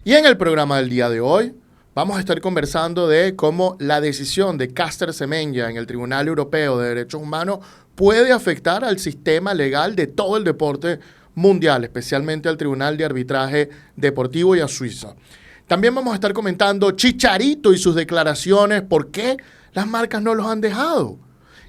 Y en el programa del día de hoy vamos a estar conversando de cómo la decisión de Caster Semenya en el Tribunal Europeo de Derechos Humanos puede afectar al sistema legal de todo el deporte mundial, especialmente al Tribunal de Arbitraje Deportivo y a Suiza. También vamos a estar comentando Chicharito y sus declaraciones, por qué las marcas no los han dejado.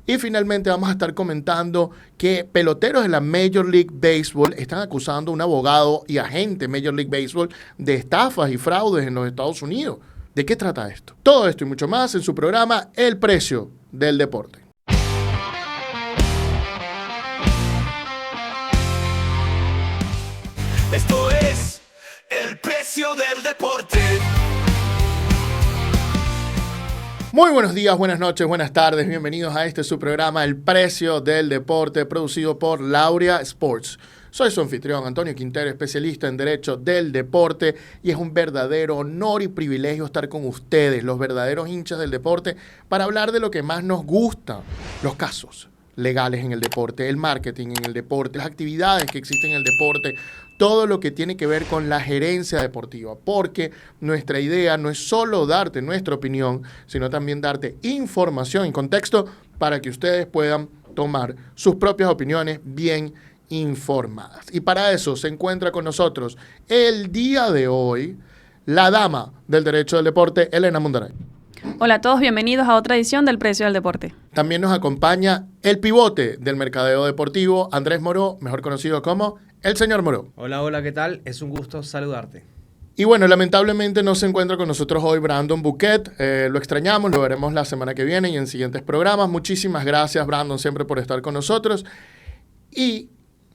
Y finalmente vamos a estar comentando que peloteros de la Major League Baseball están acusando a un abogado y agente Major League Baseball de estafas y fraudes en los Estados Unidos. ¿De qué trata esto? Todo esto y mucho más en su programa El Precio del Deporte. Esto es El Precio del Deporte. Muy buenos días, buenas noches, buenas tardes. Bienvenidos a su programa El Precio del Deporte, producido por Lauria Sports. Soy su anfitrión, Antonio Quintero, especialista en Derecho del Deporte, y es un verdadero honor y privilegio estar con ustedes, los verdaderos hinchas del deporte, para hablar de lo que más nos gusta, los casos legales en el deporte, el marketing en el deporte, las actividades que existen en el deporte, todo lo que tiene que ver con la gerencia deportiva, porque nuestra idea no es solo darte nuestra opinión, sino también darte información en contexto para que ustedes puedan tomar sus propias opiniones bien informadas. Y para eso se encuentra con nosotros el día de hoy la dama del derecho del deporte, Elena Mundaray. Hola a todos, bienvenidos a otra edición del Precio del Deporte. También nos acompaña el pivote del mercadeo deportivo, Andrés Moró, mejor conocido como el señor Moró. Hola, ¿qué tal? Es un gusto saludarte. Y bueno, lamentablemente no se encuentra con nosotros hoy Brandon Bouquet. Lo extrañamos, lo veremos la semana que viene y en siguientes programas. Muchísimas gracias, Brandon, siempre por estar con nosotros. Y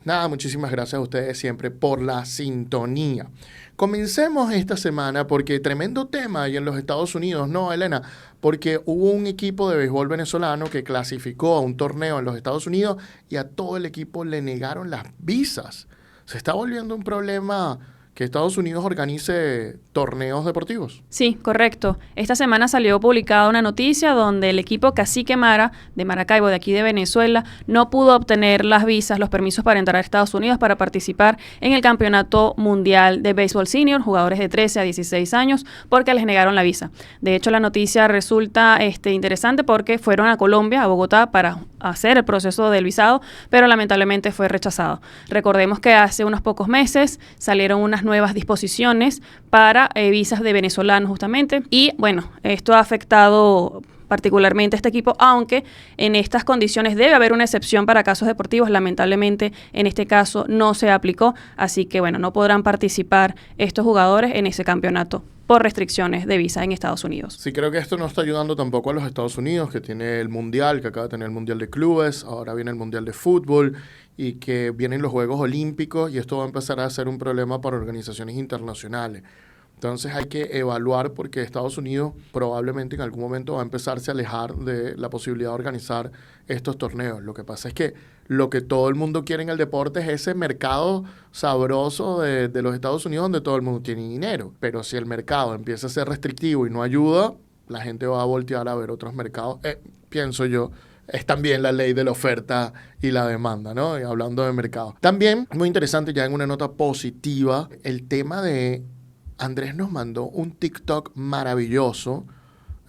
nada, muchísimas gracias a ustedes siempre por la sintonía. Comencemos esta semana porque tremendo tema ahí en los Estados Unidos, ¿no, Elena? Porque hubo un equipo de béisbol venezolano que clasificó a un torneo en los Estados Unidos y a todo el equipo le negaron las visas. Se está volviendo un problema que Estados Unidos organice torneos deportivos. Sí, correcto. Esta semana salió publicada una noticia donde el equipo Cacique Mara de Maracaibo, de aquí de Venezuela, no pudo obtener las visas, los permisos para entrar a Estados Unidos para participar en el Campeonato Mundial de Béisbol Senior, jugadores de 13 a 16 años, porque les negaron la visa. De hecho, la noticia resulta interesante porque fueron a Colombia, a Bogotá, para hacer el proceso del visado, pero lamentablemente fue rechazado. Recordemos que hace unos pocos meses salieron unas nuevas disposiciones para visas de venezolanos justamente, y bueno, esto ha afectado particularmente a este equipo, aunque en estas condiciones debe haber una excepción para casos deportivos. Lamentablemente en este caso no se aplicó, así que bueno, no podrán participar estos jugadores en ese campeonato por restricciones de visa en Estados Unidos. Sí, creo que esto no está ayudando tampoco a los Estados Unidos, que tiene el Mundial, que acaba de tener el Mundial de Clubes, ahora viene el Mundial de Fútbol y que vienen los Juegos Olímpicos, y esto va a empezar a ser un problema para organizaciones internacionales. Entonces hay que evaluar, porque Estados Unidos probablemente en algún momento va a empezarse a alejar de la posibilidad de organizar estos torneos. Lo que pasa es que lo que todo el mundo quiere en el deporte es ese mercado sabroso de los Estados Unidos donde todo el mundo tiene dinero. Pero si el mercado empieza a ser restrictivo y no ayuda, la gente va a voltear a ver otros mercados. Pienso yo, es también la ley de la oferta y la demanda, ¿no? Y hablando de mercado. También, muy interesante, ya en una nota positiva, el tema de Andrés nos mandó un TikTok maravilloso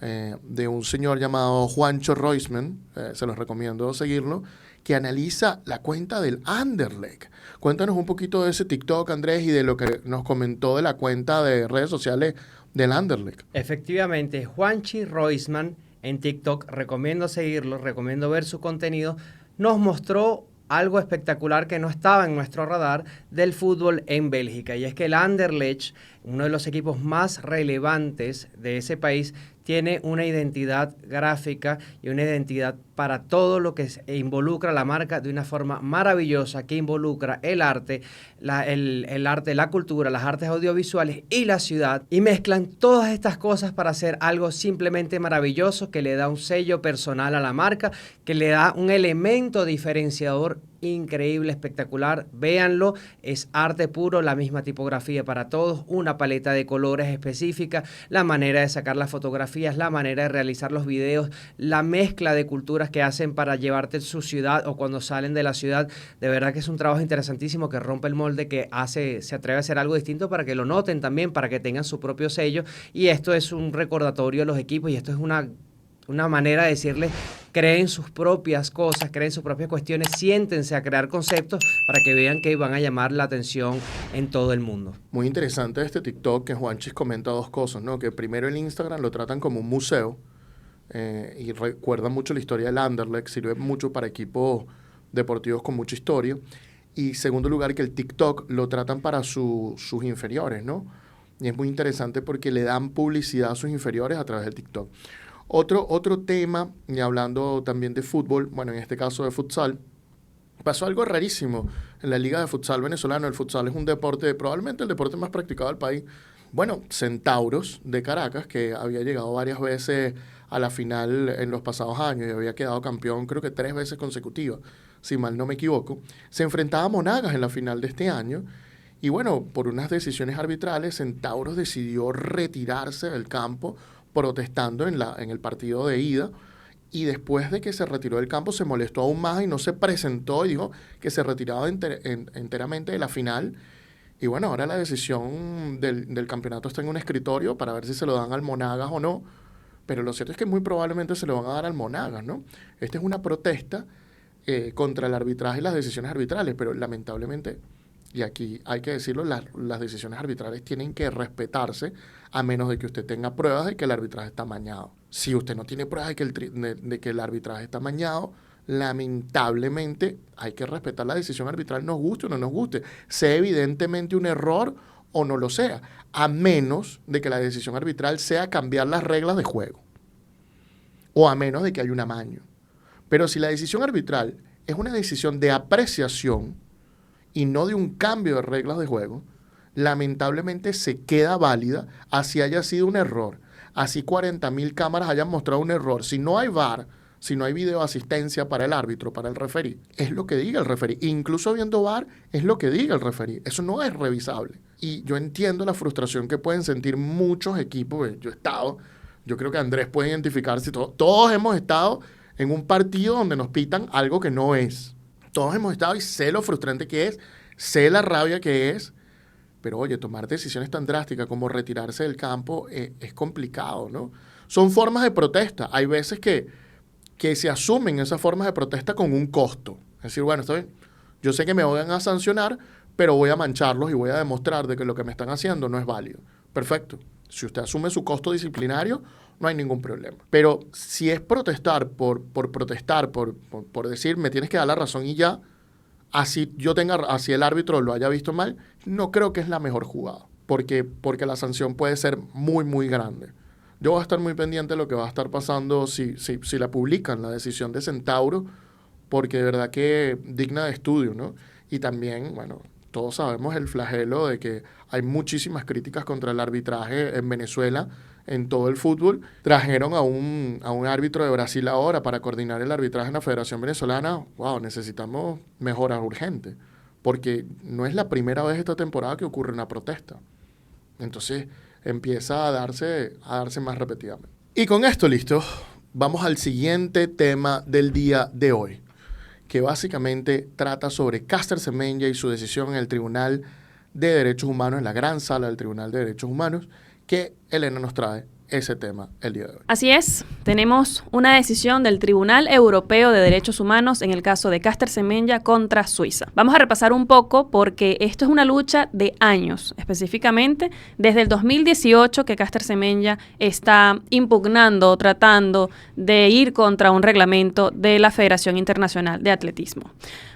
de un señor llamado Juancho Roisman, se los recomiendo seguirlo, que analiza la cuenta del Anderlecht. Cuéntanos un poquito de ese TikTok, Andrés, y de lo que nos comentó de la cuenta de redes sociales del Anderlecht. Efectivamente, Juanchi Roisman en TikTok, recomiendo seguirlo, recomiendo ver su contenido, nos mostró algo espectacular que no estaba en nuestro radar del fútbol en Bélgica, y es que el Anderlecht, uno de los equipos más relevantes de ese país, tiene una identidad gráfica y una identidad para todo lo que involucra la marca de una forma maravillosa, que involucra el arte, el arte, la cultura, las artes audiovisuales y la ciudad, y mezclan todas estas cosas para hacer algo simplemente maravilloso que le da un sello personal a la marca, que le da un elemento diferenciador increíble, espectacular. Véanlo, es arte puro, la misma tipografía para todos, una paleta de colores específica, la manera de sacar las fotografías, la manera de realizar los videos, la mezcla de culturas que hacen para llevarte a su ciudad o cuando salen de la ciudad. De verdad que es un trabajo interesantísimo que rompe el molde, que se atreve a hacer algo distinto para que lo noten también, para que tengan su propio sello. Y esto es un recordatorio a los equipos y esto es una manera de decirles, creen sus propias cosas, creen sus propias cuestiones, siéntense a crear conceptos para que vean que van a llamar la atención en todo el mundo. Muy interesante este TikTok que Juanchis comenta dos cosas, ¿no? Que primero el Instagram lo tratan como un museo y recuerdan mucho la historia del Anderlecht, sirve mucho para equipos deportivos con mucha historia. Y segundo lugar, que el TikTok lo tratan para sus inferiores, ¿no? Y es muy interesante porque le dan publicidad a sus inferiores a través del TikTok. Otro tema, y hablando también de fútbol, bueno, en este caso de futsal, pasó algo rarísimo en la Liga de Futsal venezolano. El futsal es un deporte, probablemente el deporte más practicado del país. Bueno, Centauros de Caracas, que había llegado varias veces a la final en los pasados años y había quedado campeón creo que 3 veces consecutivas, si mal no me equivoco, se enfrentaba a Monagas en la final de este año. Y bueno, por unas decisiones arbitrales, Centauros decidió retirarse del campo protestando en el partido de ida, y después de que se retiró del campo se molestó aún más y no se presentó y dijo que se retiraba enteramente de la final. Y bueno, ahora la decisión del campeonato está en un escritorio para ver si se lo dan al Monagas o no, pero lo cierto es que muy probablemente se lo van a dar al Monagas, ¿no? Esta es una protesta contra el arbitraje y las decisiones arbitrales, pero lamentablemente, y aquí hay que decirlo, las decisiones arbitrales tienen que respetarse a menos de que usted tenga pruebas de que el arbitraje está amañado. Si usted no tiene pruebas de que el arbitraje está amañado, lamentablemente hay que respetar la decisión arbitral, nos guste o no nos guste, sea evidentemente un error o no lo sea, a menos de que la decisión arbitral sea cambiar las reglas de juego o a menos de que haya un amaño. Pero si la decisión arbitral es una decisión de apreciación y no de un cambio de reglas de juego, lamentablemente se queda válida, así haya sido un error, así 40.000 cámaras hayan mostrado un error. Si no hay VAR, si no hay videoasistencia para el árbitro, para el referí, es lo que diga el referí. Incluso viendo VAR, es lo que diga el referí. Eso no es revisable. Y yo entiendo la frustración que pueden sentir muchos equipos. Yo creo que Andrés puede identificarse, todos hemos estado en un partido donde nos pitan algo que no es. Todos hemos estado y sé lo frustrante que es, sé la rabia que es, pero oye, tomar decisiones tan drásticas como retirarse del campo es complicado, ¿no? Son formas de protesta. Hay veces que se asumen esas formas de protesta con un costo. Es decir, bueno, está bien, yo sé que me van a sancionar, pero voy a mancharlos y voy a demostrar de que lo que me están haciendo no es válido. Perfecto. Si usted asume su costo disciplinario, no hay ningún problema. Pero si es protestar por protestar, por decir, me tienes que dar la razón y ya, así el árbitro lo haya visto mal, no creo que es la mejor jugada. Porque la sanción puede ser muy, muy grande. Yo voy a estar muy pendiente de lo que va a estar pasando si la publican, la decisión de Centauro, porque de verdad que digna de estudio, ¿no? Y también, bueno, todos sabemos el flagelo de que hay muchísimas críticas contra el arbitraje en Venezuela, en todo el fútbol. Trajeron a un árbitro de Brasil ahora para coordinar el arbitraje en la Federación Venezolana. Wow, necesitamos mejoras urgentes, porque no es la primera vez esta temporada que ocurre una protesta. Entonces empieza a darse más repetidamente. Y con esto listo, vamos al siguiente tema del día de hoy, que básicamente trata sobre Caster Semenya y su decisión en el Tribunal de Derechos Humanos, en la Gran Sala del Tribunal de Derechos Humanos, que Elena nos trae ese tema el día de hoy. Así es, tenemos una decisión del Tribunal Europeo de Derechos Humanos en el caso de Caster Semenya contra Suiza. Vamos a repasar un poco porque esto es una lucha de años, específicamente desde el 2018 que Caster Semenya está impugnando, tratando de ir contra un reglamento de la Federación Internacional de Atletismo.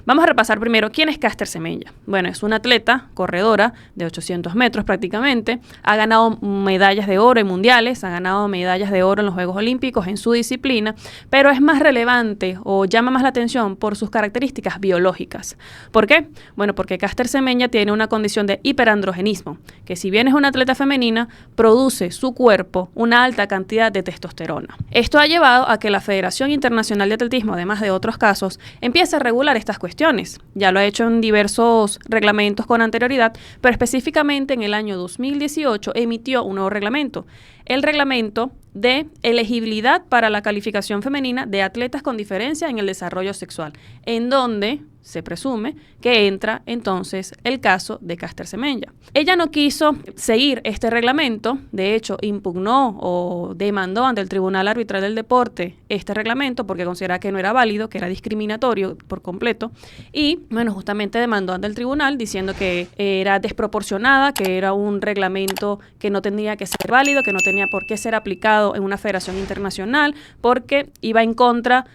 Vamos a repasar primero quién es Caster Semenya. Bueno, es una atleta, corredora de 800 metros prácticamente, ha ganado medallas de oro en mundiales, ha ganado medallas de oro en los Juegos Olímpicos en su disciplina, pero es más relevante o llama más la atención por sus características biológicas. ¿Por qué? Bueno, porque Caster Semenya tiene una condición de hiperandrogenismo, que si bien es una atleta femenina, produce su cuerpo una alta cantidad de testosterona. Esto ha llevado a que la Federación Internacional de Atletismo, además de otros casos, empiece a regular estas cuestiones. cuestiones. Ya lo ha hecho en diversos reglamentos con anterioridad, pero específicamente en el año 2018 emitió un nuevo reglamento, el reglamento de elegibilidad para la calificación femenina de atletas con diferencia en el desarrollo sexual, en donde se presume que entra entonces el caso de Caster Semenya. Ella no quiso seguir este reglamento, de hecho impugnó o demandó ante el Tribunal Arbitral del Deporte este reglamento porque consideraba que no era válido, que era discriminatorio por completo y bueno, justamente demandó ante el tribunal diciendo que era desproporcionada, que era un reglamento que no tenía que ser válido, que no tenía por qué ser aplicado en una federación internacional porque iba en contra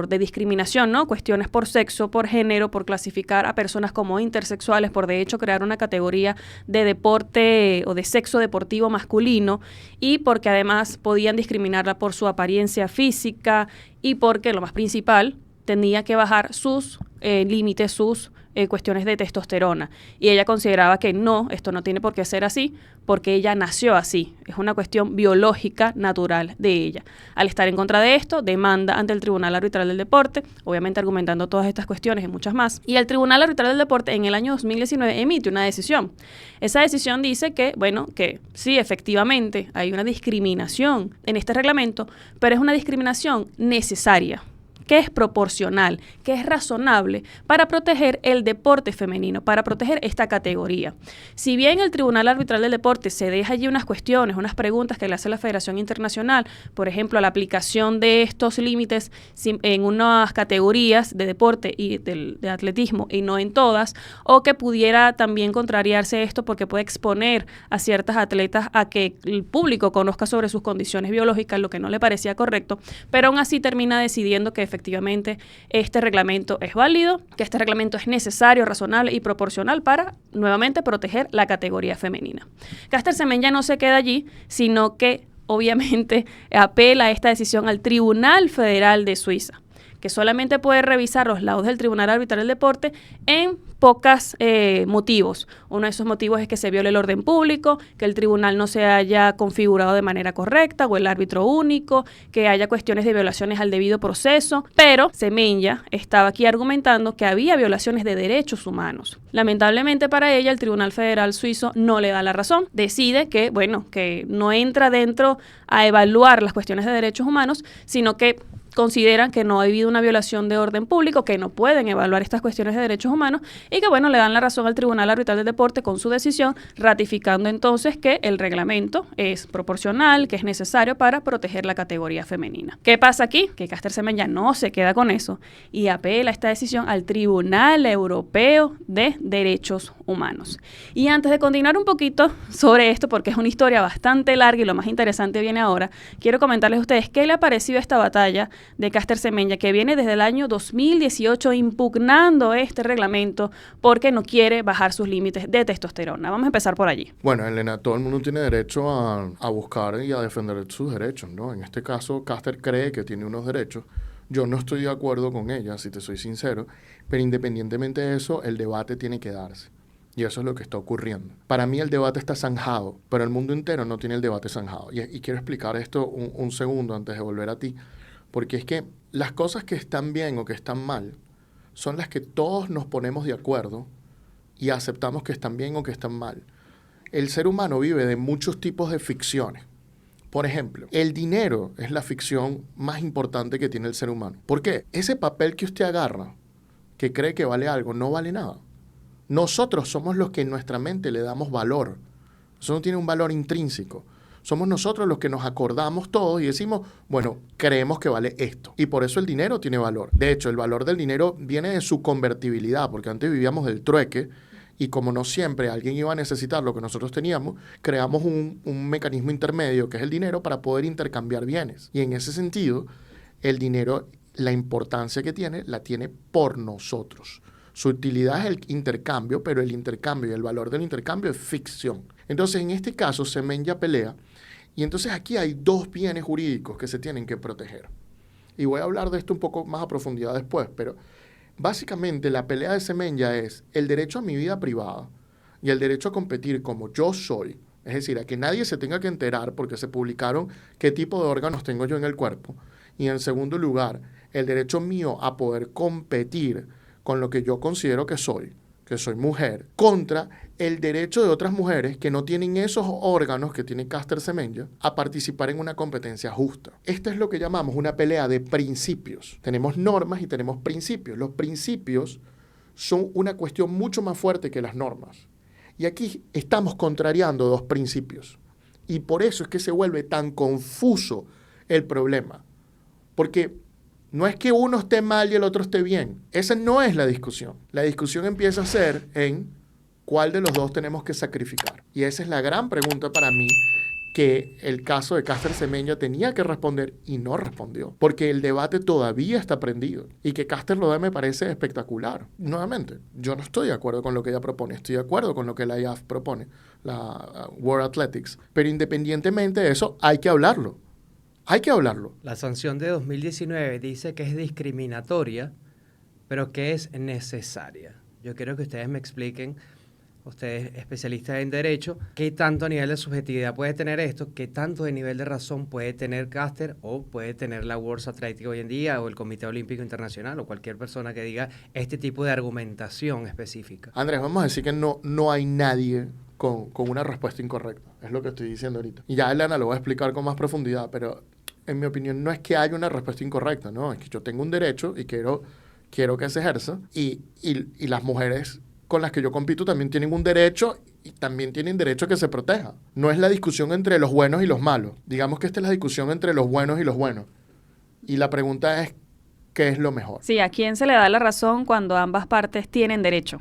de discriminación, ¿no? Cuestiones por sexo, por género, por clasificar a personas como intersexuales, por de hecho crear una categoría de deporte o de sexo deportivo masculino y porque además podían discriminarla por su apariencia física y porque, lo más principal, tenía que bajar sus límites, sus cuestiones de testosterona. Y ella consideraba que no, esto no tiene por qué ser así, porque ella nació así. Es una cuestión biológica, natural de ella. Al estar en contra de esto, demanda ante el Tribunal Arbitral del Deporte, obviamente argumentando todas estas cuestiones y muchas más. Y el Tribunal Arbitral del Deporte en el año 2019 emite una decisión. Esa decisión dice que, bueno, que sí, efectivamente, hay una discriminación en este reglamento, pero es una discriminación necesaria, que es proporcional, que es razonable para proteger el deporte femenino, para proteger esta categoría. Si bien el Tribunal Arbitral del Deporte se deja allí unas cuestiones, unas preguntas que le hace la Federación Internacional, por ejemplo, la aplicación de estos límites en unas categorías de deporte y de atletismo y no en todas, o que pudiera también contrariarse esto porque puede exponer a ciertas atletas a que el público conozca sobre sus condiciones biológicas, lo que no le parecía correcto, pero aún así termina decidiendo que efectivamente este reglamento es válido, que este reglamento es necesario, razonable y proporcional para, nuevamente, proteger la categoría femenina. Caster Semenya no se queda allí, sino que, obviamente, apela esta decisión al Tribunal Federal de Suiza, que solamente puede revisar los laudos del Tribunal Arbitral del Deporte en pocos motivos. Uno de esos motivos es que se viole el orden público, que el tribunal no se haya configurado de manera correcta o el árbitro único, que haya cuestiones de violaciones al debido proceso, pero Semenya estaba aquí argumentando que había violaciones de derechos humanos. Lamentablemente para ella, el Tribunal Federal Suizo no le da la razón. Decide que, bueno, que no entra dentro a evaluar las cuestiones de derechos humanos, sino que consideran que no ha habido una violación de orden público, que no pueden evaluar estas cuestiones de derechos humanos y que, bueno, le dan la razón al Tribunal Arbitral del Deporte con su decisión, ratificando entonces que el reglamento es proporcional, que es necesario para proteger la categoría femenina. ¿Qué pasa aquí? Que Caster Semenya no se queda con eso y apela esta decisión al Tribunal Europeo de Derechos Humanos. Y antes de continuar un poquito sobre esto, porque es una historia bastante larga y lo más interesante viene ahora, quiero comentarles a ustedes qué le ha parecido esta batalla de Caster Semenya, que viene desde el año 2018 impugnando este reglamento porque no quiere bajar sus límites de testosterona. Vamos a empezar por allí. Bueno, Elena, todo el mundo tiene derecho a buscar y a defender sus derechos, ¿no? En este caso, Caster cree que tiene unos derechos. Yo no estoy de acuerdo con ella, si te soy sincero, pero independientemente de eso, el debate tiene que darse. Y eso es lo que está ocurriendo. Para mí el debate está zanjado, pero el mundo entero no tiene el debate zanjado. Y quiero explicar esto un segundo antes de volver a ti. Porque es que las cosas que están bien o que están mal son las que todos nos ponemos de acuerdo y aceptamos que están bien o que están mal. El ser humano vive de muchos tipos de ficciones. Por ejemplo, el dinero es la ficción más importante que tiene el ser humano. ¿Por qué? Ese papel que usted agarra, que cree que vale algo, no vale nada. Nosotros somos los que en nuestra mente le damos valor. Eso no tiene un valor intrínseco. Somos nosotros los que nos acordamos todos y decimos, bueno, creemos que vale esto. Y por eso el dinero tiene valor. De hecho, el valor del dinero viene de su convertibilidad, porque antes vivíamos del trueque y como no siempre alguien iba a necesitar lo que nosotros teníamos, creamos un mecanismo intermedio que es el dinero para poder intercambiar bienes. Y en ese sentido, el dinero, la importancia que tiene, la tiene por nosotros. Su utilidad es el intercambio, pero el intercambio y el valor del intercambio es ficción. Entonces, en este caso, Semenya pelea. Y entonces aquí hay dos bienes jurídicos que se tienen que proteger. Y voy a hablar de esto un poco más a profundidad después, pero básicamente la pelea de Semenya es el derecho a mi vida privada y el derecho a competir como yo soy. Es decir, a que nadie se tenga que enterar porque se publicaron qué tipo de órganos tengo yo en el cuerpo. Y en segundo lugar, el derecho mío a poder competir con lo que yo considero que soy mujer, contra el derecho de otras mujeres que no tienen esos órganos que tiene Caster Semenya a participar en una competencia justa. Esta es lo que llamamos una pelea de principios. Tenemos normas y tenemos principios. Los principios son una cuestión mucho más fuerte que las normas. Y aquí estamos contrariando dos principios. Y por eso es que se vuelve tan confuso el problema. Porque no es que uno esté mal y el otro esté bien. Esa no es la discusión. La discusión empieza a ser en cuál de los dos tenemos que sacrificar. Y esa es la gran pregunta para mí que el caso de Caster Semenya tenía que responder y no respondió. Porque el debate todavía está prendido. Y que Caster lo dé me parece espectacular. Nuevamente, yo no estoy de acuerdo con lo que ella propone. Estoy de acuerdo con lo que la IAF propone, la World Athletics. Pero independientemente de eso, hay que hablarlo. Hay que hablarlo. La sanción de 2019 dice que es discriminatoria, pero que es necesaria. Yo quiero que ustedes me expliquen, ustedes especialistas en derecho, qué tanto nivel de subjetividad puede tener esto, qué tanto de nivel de razón puede tener Caster o puede tener la World Athletics hoy en día o el Comité Olímpico Internacional o cualquier persona que diga este tipo de argumentación específica. Andrés, vamos a decir que no hay nadie con una respuesta incorrecta. Es lo que estoy diciendo ahorita. Y ya Elena lo voy a explicar con más profundidad, pero en mi opinión no es que haya una respuesta incorrecta, no, es que yo tengo un derecho y quiero que se ejerza y las mujeres con las que yo compito también tienen un derecho y también tienen derecho a que se proteja. No es la discusión entre los buenos y los malos. Digamos que esta es la discusión entre los buenos y los buenos. Y la pregunta es, ¿qué es lo mejor? Sí, ¿a quién se le da la razón cuando ambas partes tienen derecho?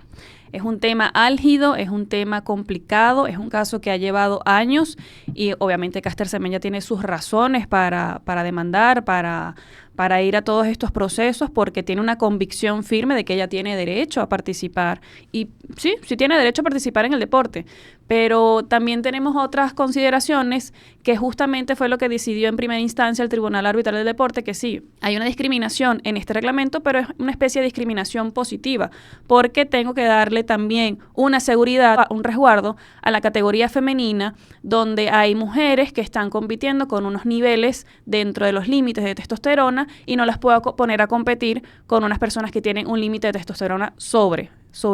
Es un tema álgido, es un tema complicado, es un caso que ha llevado años y obviamente Caster Semenya tiene sus razones para demandar, para ir a todos estos procesos porque tiene una convicción firme de que ella tiene derecho a participar. Y sí tiene derecho a participar en el deporte, pero también tenemos otras consideraciones que justamente fue lo que decidió en primera instancia el Tribunal Arbitral del Deporte, que sí, hay una discriminación en este reglamento, pero es una especie de discriminación positiva, porque tengo que darle también una seguridad, un resguardo a la categoría femenina, donde hay mujeres que están compitiendo con unos niveles dentro de los límites de testosterona y no las puedo poner a competir con unas personas que tienen un límite de testosterona sobre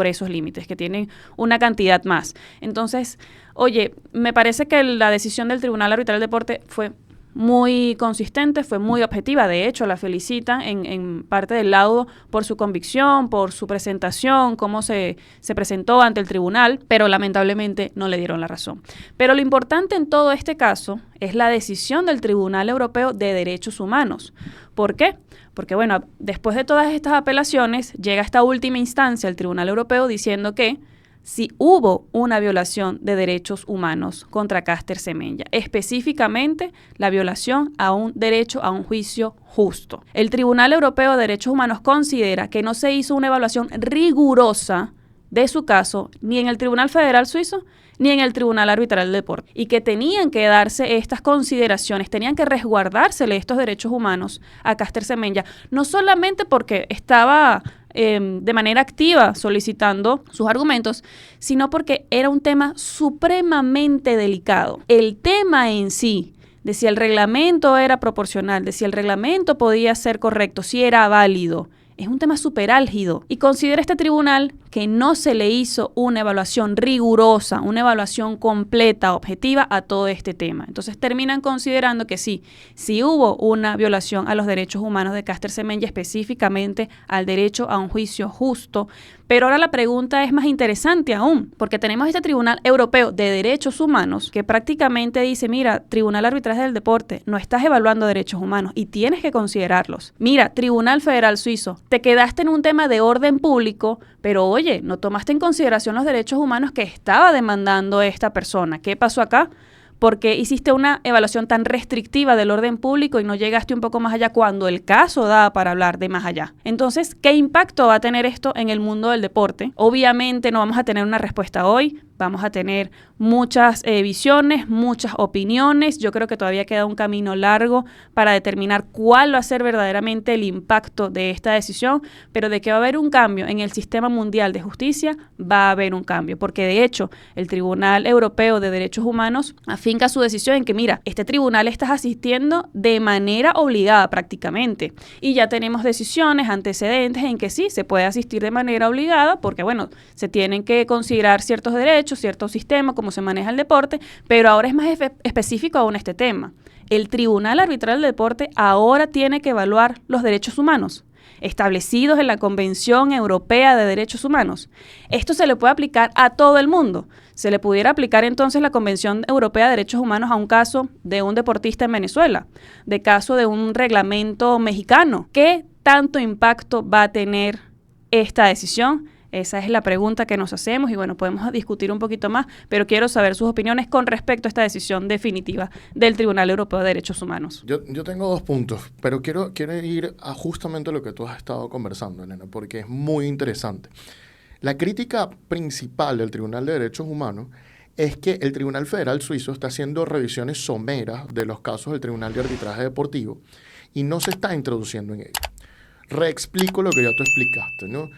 esos límites, que tienen una cantidad más. Entonces, oye, me parece que la decisión del Tribunal Arbitral del Deporte fue muy consistente, fue muy objetiva. De hecho, la felicitan en parte del laudo por su convicción, por su presentación, cómo se presentó ante el tribunal, pero lamentablemente no le dieron la razón. Pero lo importante en todo este caso es la decisión del Tribunal Europeo de Derechos Humanos. ¿Por qué? Porque, bueno, después de todas estas apelaciones, llega esta última instancia, el Tribunal Europeo, diciendo que si hubo una violación de derechos humanos contra Caster Semenya, específicamente la violación a un derecho a un juicio justo. El Tribunal Europeo de Derechos Humanos considera que no se hizo una evaluación rigurosa de su caso ni en el Tribunal Federal Suizo ni en el Tribunal Arbitral del Deporte, y que tenían que darse estas consideraciones, tenían que resguardársele estos derechos humanos a Caster Semenya, no solamente porque estaba de manera activa solicitando sus argumentos, sino porque era un tema supremamente delicado. El tema en sí, de si el reglamento era proporcional, de si el reglamento podía ser correcto, si era válido, es un tema súper álgido. Y considera este tribunal que no se le hizo una evaluación rigurosa, una evaluación completa, objetiva a todo este tema. Entonces terminan considerando que sí hubo una violación a los derechos humanos de Caster Semenya, específicamente al derecho a un juicio justo. Pero ahora la pregunta es más interesante aún, porque tenemos este Tribunal Europeo de Derechos Humanos que prácticamente dice, mira, Tribunal Arbitral del Deporte, no estás evaluando derechos humanos y tienes que considerarlos. Mira, Tribunal Federal Suizo, te quedaste en un tema de orden público, pero oye, no tomaste en consideración los derechos humanos que estaba demandando esta persona. ¿Qué pasó acá? Porque hiciste una evaluación tan restrictiva del orden público y no llegaste un poco más allá cuando el caso da para hablar de más allá. Entonces, ¿qué impacto va a tener esto en el mundo del deporte? Obviamente no vamos a tener una respuesta hoy. Vamos a tener muchas visiones, muchas opiniones. Yo creo que todavía queda un camino largo para determinar cuál va a ser verdaderamente el impacto de esta decisión, pero de que va a haber un cambio en el sistema mundial de justicia, va a haber un cambio, porque de hecho el Tribunal Europeo de Derechos Humanos afinca su decisión en que, mira, este tribunal estás asistiendo de manera obligada prácticamente, y ya tenemos decisiones, antecedentes en que sí, se puede asistir de manera obligada, porque bueno, se tienen que considerar ciertos derechos, cierto sistema, cómo se maneja el deporte, pero ahora es más específico aún este tema. El Tribunal Arbitral del Deporte ahora tiene que evaluar los derechos humanos establecidos en la Convención Europea de Derechos Humanos. Esto se le puede aplicar a todo el mundo. Se le pudiera aplicar entonces la Convención Europea de Derechos Humanos a un caso de un deportista en Venezuela, de caso de un reglamento mexicano. ¿Qué tanto impacto va a tener esta decisión? Esa es la pregunta que nos hacemos y bueno, podemos discutir un poquito más, pero quiero saber sus opiniones con respecto a esta decisión definitiva del Tribunal Europeo de Derechos Humanos. Yo tengo 2 puntos, pero quiero ir a justamente lo que tú has estado conversando, Elena, porque es muy interesante. La crítica principal del Tribunal de Derechos Humanos es que el Tribunal Federal Suizo está haciendo revisiones someras de los casos del Tribunal de Arbitraje Deportivo y no se está introduciendo en ello. Reexplico lo que ya tú explicaste, ¿no?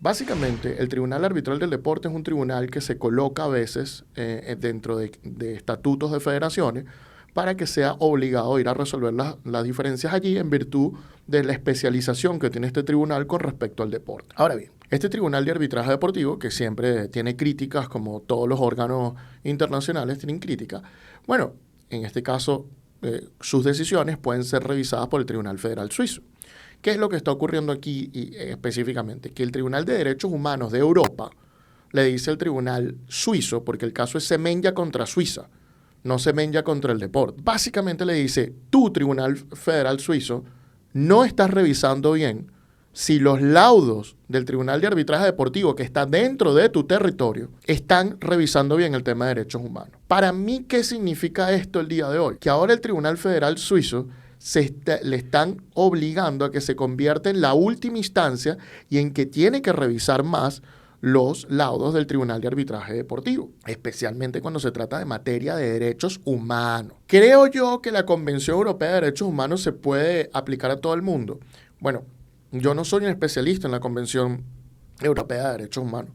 Básicamente, el Tribunal Arbitral del Deporte es un tribunal que se coloca a veces dentro de estatutos de federaciones para que sea obligado a ir a resolver las diferencias allí en virtud de la especialización que tiene este tribunal con respecto al deporte. Ahora bien, este Tribunal de Arbitraje Deportivo, que siempre tiene críticas, como todos los órganos internacionales tienen críticas, bueno, en este caso, sus decisiones pueden ser revisadas por el Tribunal Federal Suizo. ¿Qué es lo que está ocurriendo aquí específicamente? Que el Tribunal de Derechos Humanos de Europa le dice al Tribunal Suizo, porque el caso es Semenya contra Suiza, no Semenya contra el deporte. Básicamente le dice, tú, Tribunal Federal Suizo, no estás revisando bien si los laudos del Tribunal de Arbitraje Deportivo que está dentro de tu territorio están revisando bien el tema de derechos humanos. Para mí, ¿qué significa esto el día de hoy? Que ahora el Tribunal Federal Suizo le están obligando a que se convierta en la última instancia y en que tiene que revisar más los laudos del Tribunal de Arbitraje Deportivo, especialmente cuando se trata de materia de derechos humanos. ¿Creo yo que la Convención Europea de Derechos Humanos se puede aplicar a todo el mundo? Bueno, yo no soy un especialista en la Convención Europea de Derechos Humanos,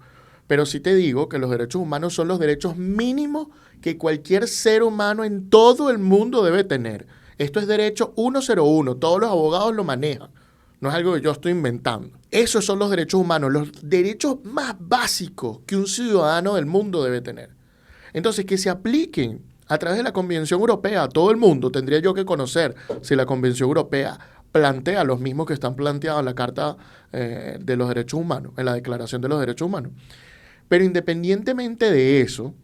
pero sí te digo que los derechos humanos son los derechos mínimos que cualquier ser humano en todo el mundo debe tener. Esto es derecho 101, todos los abogados lo manejan, no es algo que yo estoy inventando. Esos son los derechos humanos, los derechos más básicos que un ciudadano del mundo debe tener. Entonces, que se apliquen a través de la Convención Europea a todo el mundo, tendría yo que conocer si la Convención Europea plantea los mismos que están planteados en la Carta de los Derechos Humanos, en la Declaración de los Derechos Humanos. Pero independientemente de eso,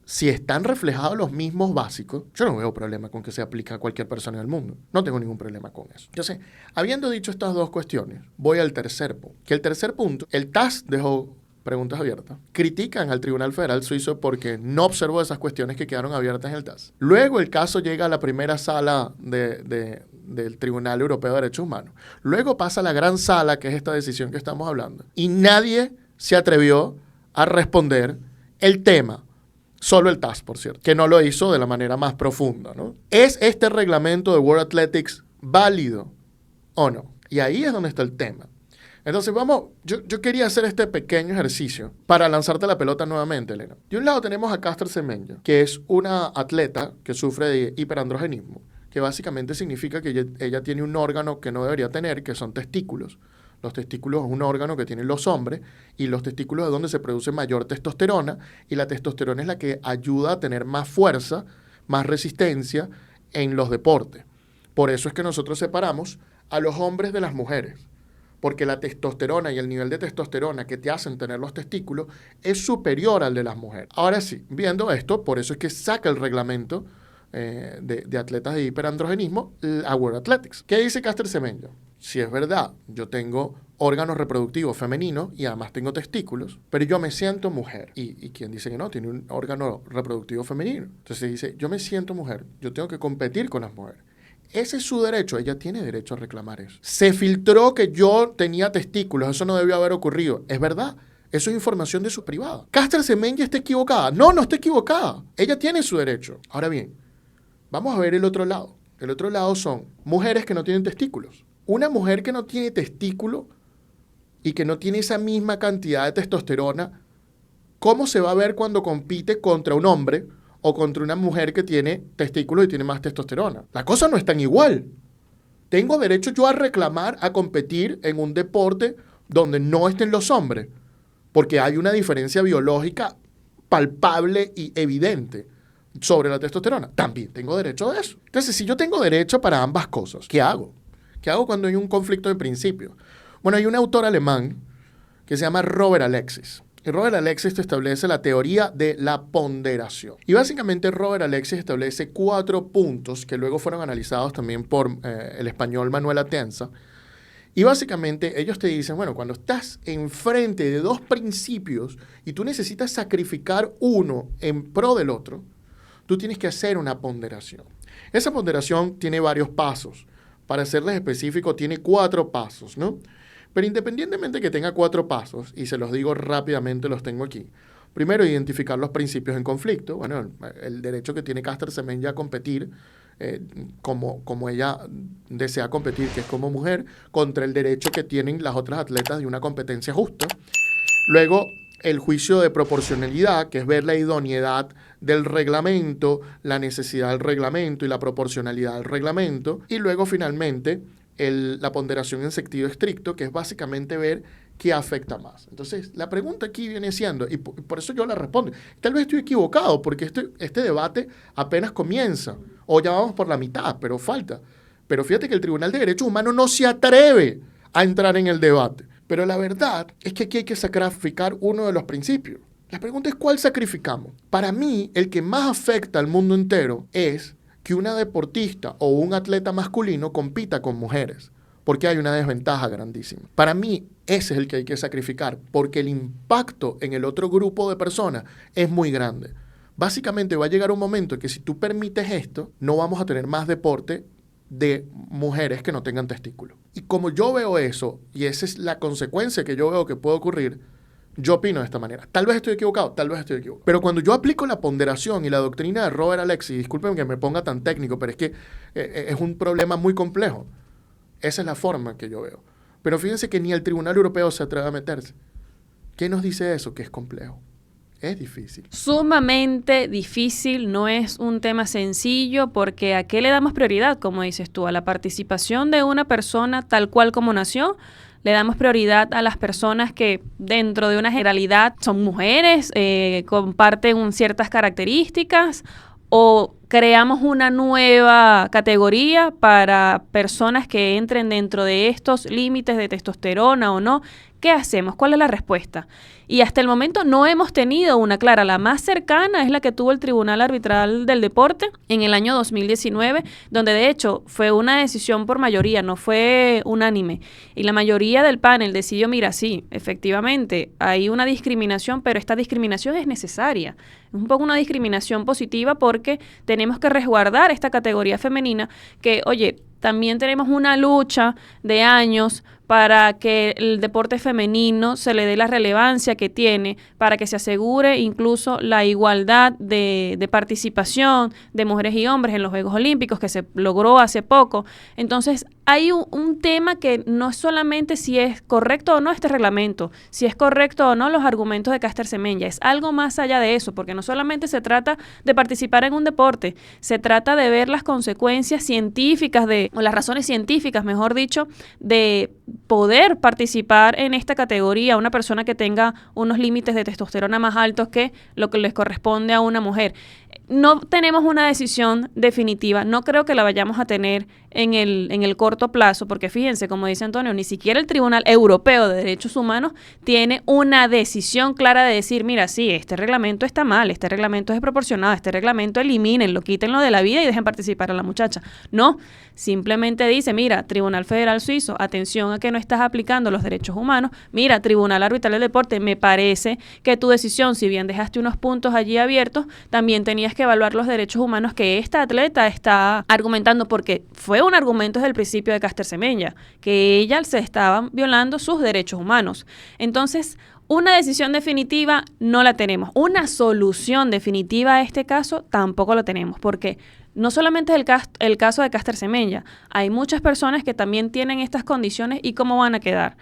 si están reflejados los mismos básicos, yo no veo problema con que se aplique a cualquier persona del mundo. No tengo ningún problema con eso. Entonces, habiendo dicho estas 2 cuestiones, voy al tercer punto. Que el tercer punto, el TAS dejó preguntas abiertas. Critican al Tribunal Federal Suizo porque no observó esas cuestiones que quedaron abiertas en el TAS. Luego el caso llega a la primera sala del Tribunal Europeo de Derechos Humanos. Luego pasa a la gran sala, que es esta decisión que estamos hablando. Y nadie se atrevió a responder el tema. Solo el TAS, por cierto, que no lo hizo de la manera más profunda, ¿no? ¿Es este reglamento de World Athletics válido o no? Y ahí es donde está el tema. Entonces yo quería hacer este pequeño ejercicio para lanzarte la pelota nuevamente, Elena. De un lado tenemos a Caster Semenya, que es una atleta que sufre de hiperandrogenismo, que básicamente significa que ella tiene un órgano que no debería tener, que son testículos. Los testículos es un órgano que tienen los hombres y los testículos es donde se produce mayor testosterona y la testosterona es la que ayuda a tener más fuerza, más resistencia en los deportes. Por eso es que nosotros separamos a los hombres de las mujeres, porque la testosterona y el nivel de testosterona que te hacen tener los testículos es superior al de las mujeres. Ahora sí, viendo esto, por eso es que saca el reglamento de atletas de hiperandrogenismo a World Athletics. ¿Qué dice Caster Semenya? Si es verdad, yo tengo órganos reproductivos femeninos y además tengo testículos, pero yo me siento mujer. ¿Y quién dice que no? Tiene un órgano reproductivo femenino. Entonces dice, yo me siento mujer, yo tengo que competir con las mujeres. Ese es su derecho, ella tiene derecho a reclamar eso. Se filtró que yo tenía testículos, eso no debió haber ocurrido. Es verdad, Eso es información de su privada. Caster Semenya está equivocada. No está equivocada. Ella tiene su derecho. Ahora bien, vamos a ver el otro lado. El otro lado son mujeres que no tienen testículos. Una mujer que no tiene testículo y que no tiene esa misma cantidad de testosterona, ¿cómo se va a ver cuando compite contra un hombre o contra una mujer que tiene testículos y tiene más testosterona? La cosa no es tan igual. ¿Tengo derecho yo a reclamar, a competir en un deporte donde no estén los hombres? Porque hay una diferencia biológica palpable y evidente sobre la testosterona. También tengo derecho a eso. Entonces, si yo tengo derecho para ambas cosas, ¿qué hago? ¿Qué hago cuando hay un conflicto de principios? Bueno, hay un autor alemán que se llama Robert Alexis. Y Robert Alexis establece la teoría de la ponderación. Y básicamente Robert Alexis establece 4 puntos que luego fueron analizados también por el español Manuel Atienza. Y básicamente ellos te dicen, bueno, cuando estás enfrente de 2 principios y tú necesitas sacrificar uno en pro del otro, tú tienes que hacer una ponderación. Esa ponderación tiene varios pasos. Para serles específico, tiene 4 pasos, ¿no? Pero independientemente que tenga 4 pasos, y se los digo rápidamente, los tengo aquí. Primero, identificar los principios en conflicto. Bueno, el derecho que tiene Caster Semenya a competir como ella desea competir, que es como mujer, contra el derecho que tienen las otras atletas de una competencia justa. Luego, el juicio de proporcionalidad, que es ver la idoneidad del reglamento, la necesidad del reglamento y la proporcionalidad del reglamento. Y luego, finalmente, la ponderación en sentido estricto, que es básicamente ver qué afecta más. Entonces, la pregunta aquí viene siendo, y por eso yo la respondo, tal vez estoy equivocado, porque este debate apenas comienza, o ya vamos por la mitad, pero falta. Pero fíjate que el Tribunal de Derechos Humanos no se atreve a entrar en el debate. Pero la verdad es que aquí hay que sacrificar uno de los principios. La pregunta es, ¿cuál sacrificamos? Para mí, el que más afecta al mundo entero es que una deportista o un atleta masculino compita con mujeres, porque hay una desventaja grandísima. Para mí, ese es el que hay que sacrificar, porque el impacto en el otro grupo de personas es muy grande. Básicamente va a llegar un momento en que si tú permites esto, no vamos a tener más deporte de mujeres que no tengan testículos. Y como yo veo eso, y esa es la consecuencia que yo veo que puede ocurrir, yo opino de esta manera. Tal vez estoy equivocado, tal vez estoy equivocado. Pero cuando yo aplico la ponderación y la doctrina de Robert Alexis, disculpen que me ponga tan técnico, pero es que es un problema muy complejo. Esa es la forma que yo veo. Pero fíjense que ni el Tribunal Europeo se atreve a meterse. ¿Qué nos dice eso? Que es complejo. Es difícil. Sumamente difícil, no es un tema sencillo, porque ¿a qué le damos prioridad? Como dices tú, a la participación de una persona tal cual como nació. Le damos prioridad a las personas que dentro de una generalidad son mujeres, comparten ciertas características, o creamos una nueva categoría para personas que entren dentro de estos límites de testosterona o no. ¿Qué hacemos? ¿Cuál es la respuesta? Y hasta el momento no hemos tenido una clara. La más cercana es la que tuvo el Tribunal Arbitral del Deporte en el año 2019, donde de hecho fue una decisión por mayoría, no fue unánime. Y la mayoría del panel decidió, mira, sí, efectivamente, hay una discriminación, pero esta discriminación es necesaria. Es un poco una discriminación positiva porque tenemos que resguardar esta categoría femenina que, oye, también tenemos una lucha de años para que el deporte femenino se le dé la relevancia que tiene, para que se asegure incluso la igualdad de participación de mujeres y hombres en los Juegos Olímpicos, que se logró hace poco. Entonces, hay un tema que no es solamente si es correcto o no este reglamento, si es correcto o no los argumentos de Caster Semenya, es algo más allá de eso, porque no solamente se trata de participar en un deporte, se trata de ver las consecuencias científicas o las razones científicas, mejor dicho, de poder participar en esta categoría una persona que tenga unos límites de testosterona más altos que lo que les corresponde a una mujer. No tenemos una decisión definitiva, no creo que la vayamos a tener en el corto plazo, porque fíjense, como dice Antonio, ni siquiera el Tribunal Europeo de Derechos Humanos tiene una decisión clara de decir, mira, sí, este reglamento está mal, este reglamento es desproporcionado, este reglamento elimínenlo, quítenlo de la vida y dejen participar a la muchacha. No, simplemente dice, mira, Tribunal Federal Suizo, atención a que no estás aplicando los derechos humanos, mira, Tribunal Arbitral del Deporte, me parece que tu decisión, si bien dejaste unos puntos allí abiertos, también tenías que evaluar los derechos humanos que esta atleta está argumentando, porque fue un argumento desde el principio de Caster Semenya, que ella se estaban violando sus derechos humanos. Entonces, Una decisión definitiva no la tenemos. Una solución definitiva a este caso tampoco lo tenemos, porque no solamente es el caso de Caster Semenya, hay muchas personas que también tienen estas condiciones y cómo van a quedar.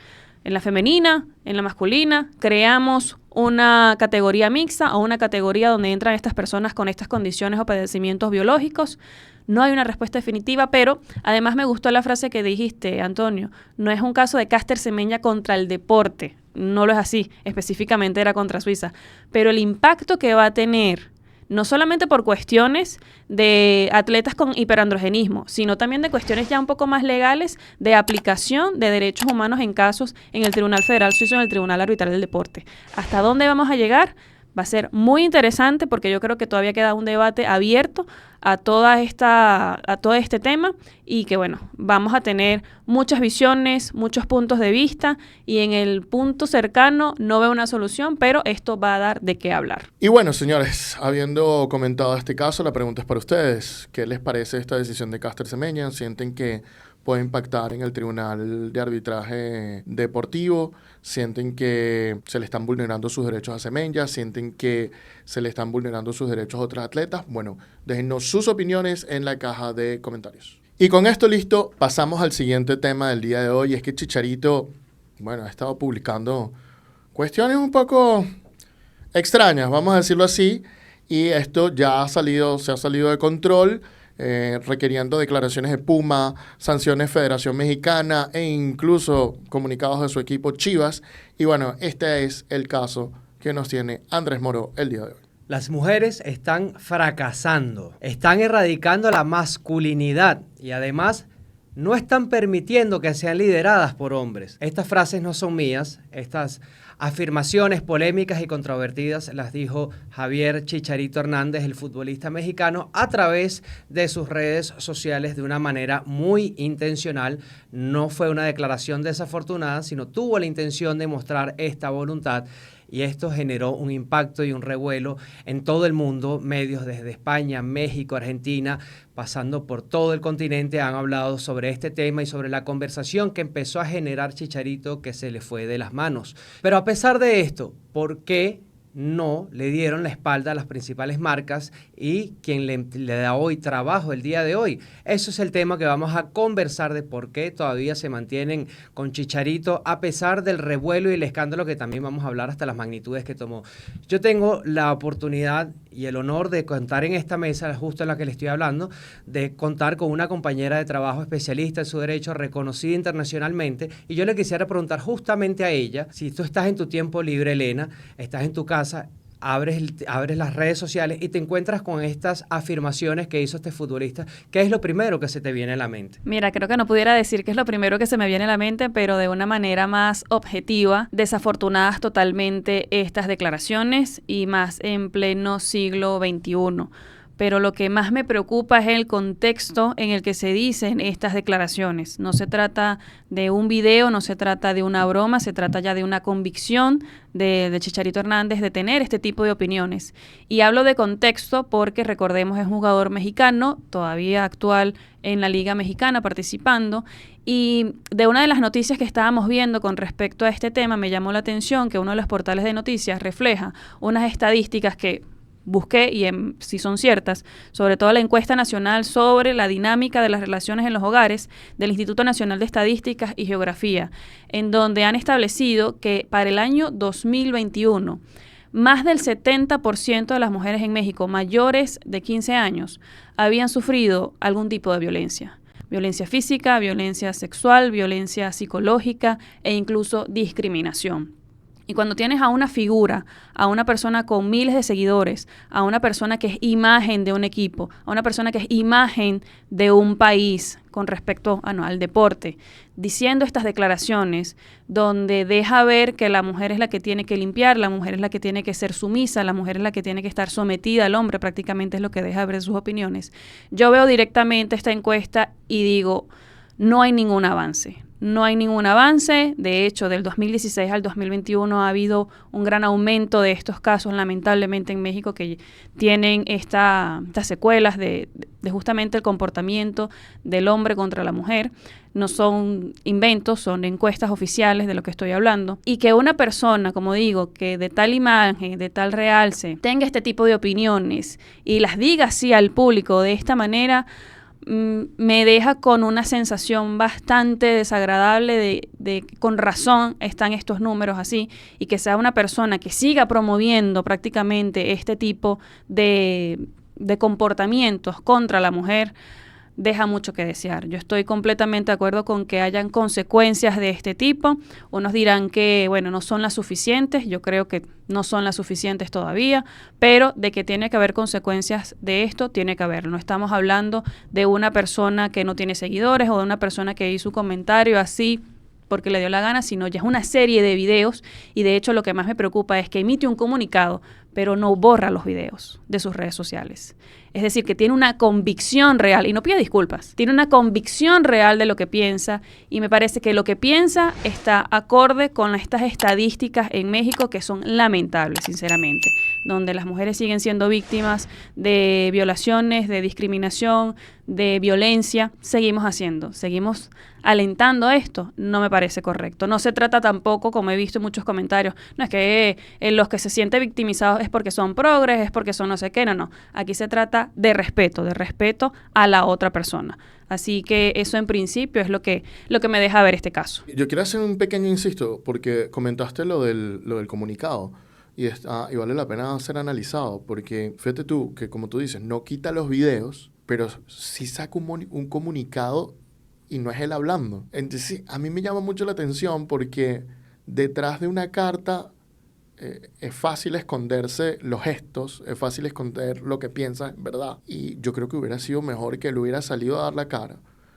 En la femenina, en la masculina, creamos una categoría mixta o una categoría donde entran estas personas con estas condiciones o padecimientos biológicos. No hay una respuesta definitiva, pero además me gustó la frase que dijiste, Antonio. No es un caso de Caster Semenya contra el deporte. No lo es así. Específicamente era contra Suiza. Pero el impacto que va a tener, no solamente por cuestiones de atletas con hiperandrogenismo, sino también de cuestiones ya un poco más legales de aplicación de derechos humanos en casos en el Tribunal Federal Suizo, en el Tribunal Arbitral del Deporte. ¿Hasta dónde vamos a llegar? Va a ser muy interesante porque yo creo que todavía queda un debate abierto a todo este tema y que, bueno, vamos a tener muchas visiones, muchos puntos de vista y en el punto cercano no veo una solución, pero esto va a dar de qué hablar. Y bueno, señores, habiendo comentado este caso, la pregunta es para ustedes. ¿Qué les parece esta decisión de Caster Semenya? ¿Sienten que puede impactar en el Tribunal de Arbitraje Deportivo? ¿Sienten que se le están vulnerando sus derechos a Semenya? ¿Sienten que se le están vulnerando sus derechos a otros atletas? Bueno, déjennos sus opiniones en la caja de comentarios. Y con esto listo, pasamos al siguiente tema del día de hoy. Es que Chicharito, bueno, ha estado publicando cuestiones un poco extrañas, vamos a decirlo así, y esto ya se ha salido de control, requiriendo declaraciones de Puma, sanciones Federación Mexicana e incluso comunicados de su equipo Chivas. Y bueno, este es el caso que nos tiene Andrés Moro el día de hoy. Las mujeres están fracasando, están erradicando la masculinidad y además no están permitiendo que sean lideradas por hombres. Estas frases no son mías, estas afirmaciones polémicas y controvertidas las dijo Javier Chicharito Hernández, el futbolista mexicano, a través de sus redes sociales de una manera muy intencional. No fue una declaración desafortunada, sino tuvo la intención de mostrar esta voluntad. Y esto generó un impacto y un revuelo en todo el mundo. Medios desde España, México, Argentina, pasando por todo el continente, han hablado sobre este tema y sobre la conversación que empezó a generar Chicharito, que se le fue de las manos. Pero a pesar de esto, ¿por qué no le dieron la espalda a las principales marcas y quien le da hoy trabajo el día de hoy? Eso es el tema que vamos a conversar, de por qué todavía se mantienen con Chicharito a pesar del revuelo y el escándalo, que también vamos a hablar hasta las magnitudes que tomó. Yo tengo la oportunidad y el honor de contar en esta mesa, justo en la que le estoy hablando, de contar con una compañera de trabajo especialista en su derecho, reconocida internacionalmente, y yo le quisiera preguntar justamente a ella, si tú estás en tu tiempo libre, Elena, estás en tu casa, abres las redes sociales y te encuentras con estas afirmaciones que hizo este futbolista, ¿qué es lo primero que se te viene a la mente? Mira, creo que no pudiera decir que es lo primero que se me viene a la mente, pero de una manera más objetiva, desafortunadas totalmente estas declaraciones y más en pleno siglo XXI. Pero lo que más me preocupa es el contexto en el que se dicen estas declaraciones. No se trata de un video, no se trata de una broma, se trata ya de una convicción de Chicharito Hernández de tener este tipo de opiniones. Y hablo de contexto porque, recordemos, es un jugador mexicano, todavía actual en la Liga Mexicana participando, y de una de las noticias que estábamos viendo con respecto a este tema me llamó la atención que uno de los portales de noticias refleja unas estadísticas que busqué y si son ciertas, sobre todo la encuesta nacional sobre la dinámica de las relaciones en los hogares del Instituto Nacional de Estadísticas y Geografía, en donde han establecido que para el año 2021 más del 70% de las mujeres en México mayores de 15 años habían sufrido algún tipo de violencia. Violencia física, violencia sexual, violencia psicológica e incluso discriminación. Y cuando tienes a una figura, a una persona con miles de seguidores, a una persona que es imagen de un equipo, a una persona que es imagen de un país con respecto al deporte, diciendo estas declaraciones donde deja ver que la mujer es la que tiene que limpiar, la mujer es la que tiene que ser sumisa, la mujer es la que tiene que estar sometida al hombre, prácticamente es lo que deja ver de sus opiniones. Yo veo directamente esta encuesta y digo, no hay ningún avance. no hay ningún avance. De hecho, del 2016 al 2021 ha habido un gran aumento de estos casos, lamentablemente, en México, que tienen estas secuelas de justamente el comportamiento del hombre contra la mujer. No son inventos, son encuestas oficiales de lo que estoy hablando. Y que una persona, como digo, que de tal imagen, de tal realce, tenga este tipo de opiniones y las diga así al público de esta manera, me deja con una sensación bastante desagradable de con razón están estos números así, y que sea una persona que siga promoviendo prácticamente este tipo de comportamientos contra la mujer, deja mucho que desear. Yo estoy completamente de acuerdo con que hayan consecuencias de este tipo. Unos dirán que, bueno, no son las suficientes. Yo creo que no son las suficientes todavía, pero de que tiene que haber consecuencias de esto, tiene que haber. No estamos hablando de una persona que no tiene seguidores o de una persona que hizo un comentario así porque le dio la gana, sino ya es una serie de videos, y de hecho lo que más me preocupa es que emite un comunicado, pero no borra los videos de sus redes sociales. Es decir, que tiene una convicción real, y no pide disculpas, tiene una convicción real de lo que piensa, y me parece que lo que piensa está acorde con estas estadísticas en México que son lamentables, sinceramente, donde las mujeres siguen siendo víctimas de violaciones, de discriminación, de violencia. Seguimos alentando esto. No me parece correcto. No se trata tampoco, como he visto en muchos comentarios, no es que los que se sienten victimizados es porque son progres, es porque son no sé qué, no. Aquí se trata de respeto a la otra persona. Así que eso en principio es lo que me deja ver este caso. Yo quiero hacer un pequeño insisto, porque comentaste lo del comunicado. Y vale la pena ser analizado, porque fíjate tú, que como tú dices, no quita los videos, pero sí saca un comunicado y no es él hablando. Entonces, sí, a mí me llama mucho la atención porque detrás de una carta es fácil esconderse los gestos, es fácil esconder lo que piensa, en verdad. Y yo creo que hubiera sido mejor que él hubiera salido a dar la cara,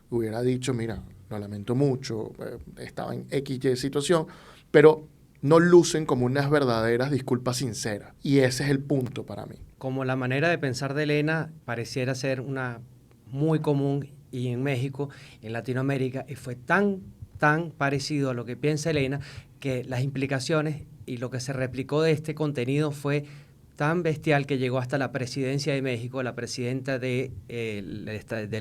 hubiera dicho, mira, lo lamento mucho, estaba en XY situación, pero no lucen como unas verdaderas disculpas sinceras. Y ese es el punto para mí. Como la manera de pensar de Elena pareciera ser una muy común y en México, en Latinoamérica, y fue tan parecido a lo que piensa Elena que las implicaciones y lo que se replicó de este contenido fue tan bestial que llegó hasta la presidencia de México. La presidenta de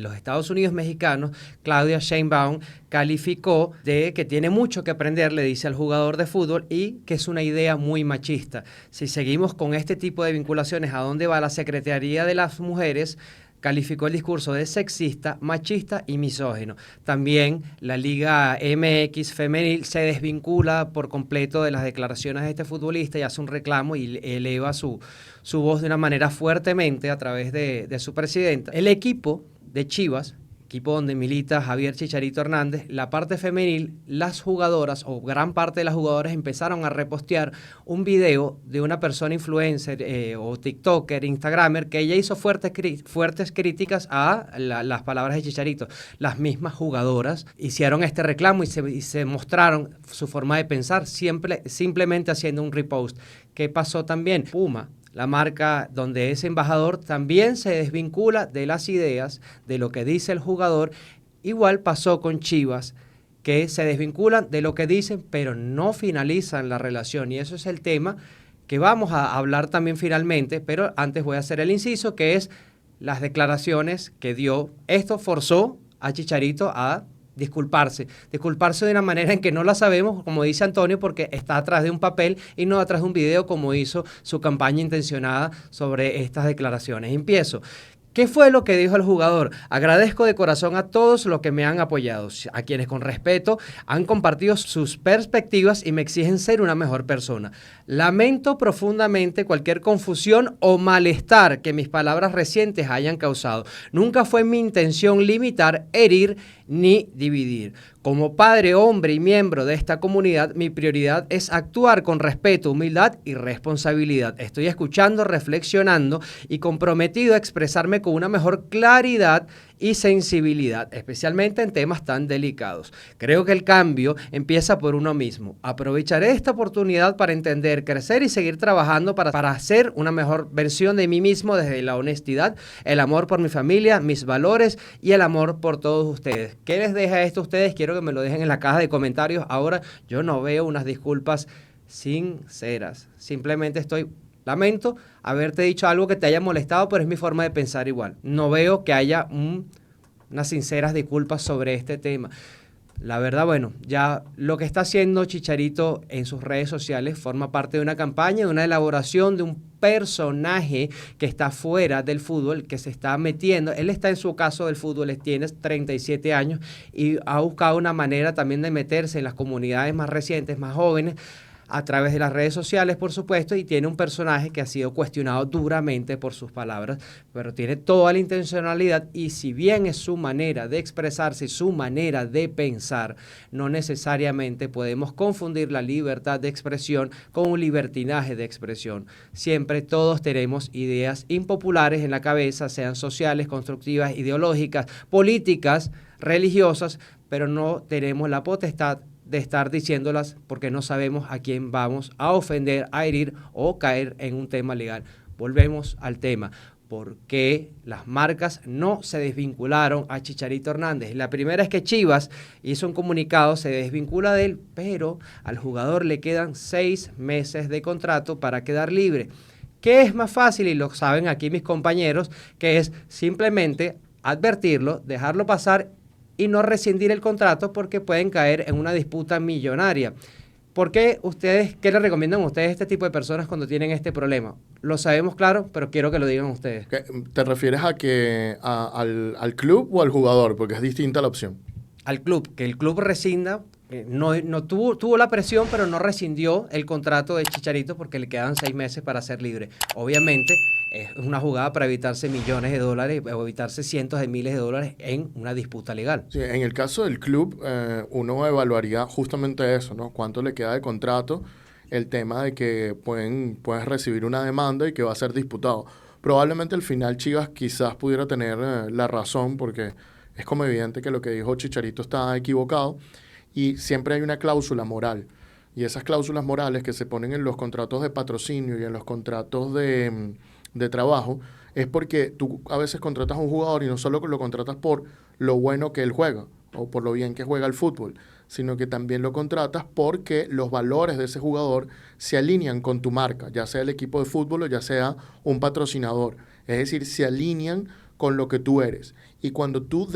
los Estados Unidos mexicanos, Claudia Sheinbaum, calificó de que tiene mucho que aprender, le dice al jugador de fútbol, y que es una idea muy machista. Si seguimos con este tipo de vinculaciones, ¿a dónde va la Secretaría de las Mujeres? Calificó el discurso de sexista, machista y misógino. También la Liga MX femenil se desvincula por completo de las declaraciones de este futbolista y hace un reclamo y eleva su voz de una manera fuertemente a través de su presidenta. El equipo de Chivas, equipo donde milita Javier Chicharito Hernández, la parte femenil, las jugadoras o gran parte de las jugadoras empezaron a repostear un video de una persona influencer o tiktoker, instagramer, que ella hizo fuertes críticas a las palabras de Chicharito. Las mismas jugadoras hicieron este reclamo y se mostraron su forma de pensar simplemente haciendo un repost. ¿Qué pasó también? Puma, la marca donde es embajador, también se desvincula de las ideas, de lo que dice el jugador. Igual pasó con Chivas, que se desvinculan de lo que dicen, pero no finalizan la relación. Y eso es el tema que vamos a hablar también finalmente, pero antes voy a hacer el inciso, que es las declaraciones que dio. Esto forzó a Chicharito a disculparse de una manera en que no la sabemos, como dice Antonio, porque está atrás de un papel y no atrás de un video, como hizo su campaña intencionada sobre estas declaraciones. Empiezo. ¿Qué fue lo que dijo el jugador? Agradezco de corazón a todos los que me han apoyado, a quienes con respeto han compartido sus perspectivas y me exigen ser una mejor persona. Lamento profundamente cualquier confusión o malestar que mis palabras recientes hayan causado. Nunca fue mi intención limitar, herir ni dividir. Como padre, hombre y miembro de esta comunidad, mi prioridad es actuar con respeto, humildad y responsabilidad. Estoy escuchando, reflexionando y comprometido a expresarme con una mejor claridad y sensibilidad, especialmente en temas tan delicados. Creo que el cambio empieza por uno mismo. Aprovecharé esta oportunidad para entender, crecer y seguir trabajando para ser una mejor versión de mí mismo desde la honestidad, el amor por mi familia, mis valores y el amor por todos ustedes. ¿Qué les deja esto a ustedes? Quiero que me lo dejen en la caja de comentarios. Ahora yo no veo unas disculpas sinceras. Simplemente lamento haberte dicho algo que te haya molestado, pero es mi forma de pensar igual. No veo que haya unas sinceras disculpas sobre este tema. La verdad, bueno, ya lo que está haciendo Chicharito en sus redes sociales forma parte de una campaña, de una elaboración de un personaje que está fuera del fútbol, que se está metiendo. Él está en su caso del fútbol, él tiene 37 años y ha buscado una manera también de meterse en las comunidades más recientes, más jóvenes, a través de las redes sociales, por supuesto, y tiene un personaje que ha sido cuestionado duramente por sus palabras, pero tiene toda la intencionalidad y si bien es su manera de expresarse, su manera de pensar, no necesariamente podemos confundir la libertad de expresión con un libertinaje de expresión. Siempre todos tenemos ideas impopulares en la cabeza, sean sociales, constructivas, ideológicas, políticas, religiosas, pero no tenemos la potestad de estar diciéndolas porque no sabemos a quién vamos a ofender, a herir o caer en un tema legal. Volvemos al tema. ¿Por qué las marcas no se desvincularon a Chicharito Hernández? La primera es que Chivas hizo un comunicado, se desvincula de él, pero al jugador le quedan 6 meses de contrato para quedar libre. ¿Qué es más fácil? Y lo saben aquí mis compañeros, que es simplemente advertirlo, dejarlo pasar y no rescindir el contrato porque pueden caer en una disputa millonaria. ¿Por qué qué le recomiendan a ustedes a este tipo de personas cuando tienen este problema? Lo sabemos claro, pero quiero que lo digan ustedes. ¿Te refieres al club o al jugador? Porque es distinta la opción. Al club, que el club rescinda, no tuvo la presión, pero no rescindió el contrato de Chicharito porque le quedan 6 meses para ser libre. Obviamente es una jugada para evitarse millones de dólares o evitarse cientos de miles de dólares en una disputa legal. Sí, en el caso del club, uno evaluaría justamente eso, ¿no? Cuánto le queda de contrato, el tema de que puedes recibir una demanda y que va a ser disputado. Probablemente al final Chivas quizás pudiera tener la razón porque es como evidente que lo que dijo Chicharito está equivocado y siempre hay una cláusula moral. Y esas cláusulas morales que se ponen en los contratos de patrocinio y en los contratos de trabajo es porque tú a veces contratas a un jugador y no solo lo contratas por lo bueno que él juega o por lo bien que juega el fútbol, sino que también lo contratas porque los valores de ese jugador se alinean con tu marca, ya sea el equipo de fútbol o ya sea un patrocinador. Es decir, se alinean con lo que tú eres. Y cuando tú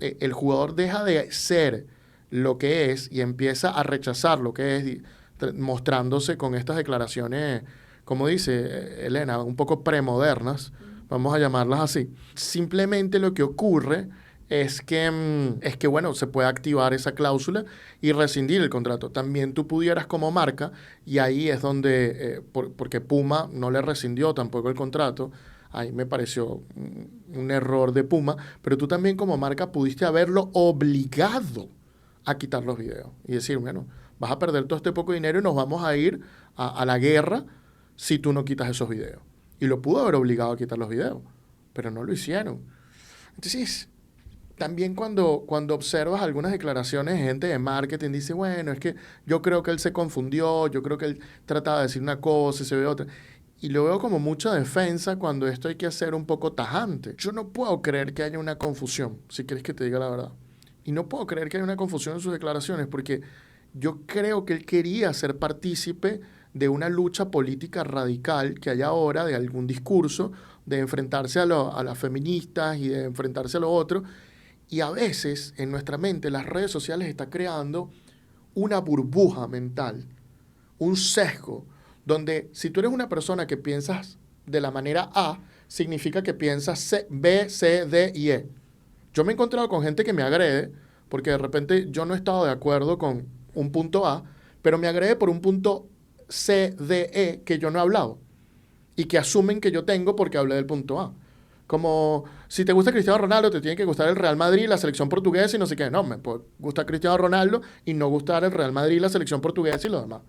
el jugador deja de ser lo que es y empieza a rechazar lo que es, mostrándose con estas declaraciones, como dice Elena, un poco premodernas, vamos a llamarlas así. Simplemente lo que ocurre es que bueno, se puede activar esa cláusula y rescindir el contrato. También tú pudieras como marca, y ahí es donde, porque Puma no le rescindió tampoco el contrato, ahí me pareció un error de Puma, pero tú también como marca pudiste haberlo obligado a quitar los videos y decir, bueno, vas a perder todo este poco dinero y nos vamos a ir a la guerra si tú no quitas esos videos. Y lo pudo haber obligado a quitar los videos, pero no lo hicieron. Entonces, también cuando observas algunas declaraciones de gente de marketing, dice, bueno, es que yo creo que él se confundió, yo creo que él trataba de decir una cosa y se ve otra. Y lo veo como mucha defensa cuando esto hay que hacer un poco tajante. Yo no puedo creer que haya una confusión, si quieres que te diga la verdad. Y no puedo creer que haya una confusión en sus declaraciones, porque yo creo que él quería ser partícipe de una lucha política radical que hay ahora, de algún discurso, de enfrentarse a las feministas y de enfrentarse a lo otro. Y a veces en nuestra mente las redes sociales están creando una burbuja mental, un sesgo, donde si tú eres una persona que piensas de la manera A, significa que piensas B, C, D y E. Yo me he encontrado con gente que me agrede porque de repente yo no he estado de acuerdo con un punto A, pero me agrede por un punto C, D, E que yo no he hablado y que asumen que yo tengo porque hablé del punto A. Como, si te gusta Cristiano Ronaldo, te tiene que gustar el Real Madrid, la selección portuguesa y no sé qué. No, me puede gustar Cristiano Ronaldo y no gustar el Real Madrid, la selección portuguesa y lo demás.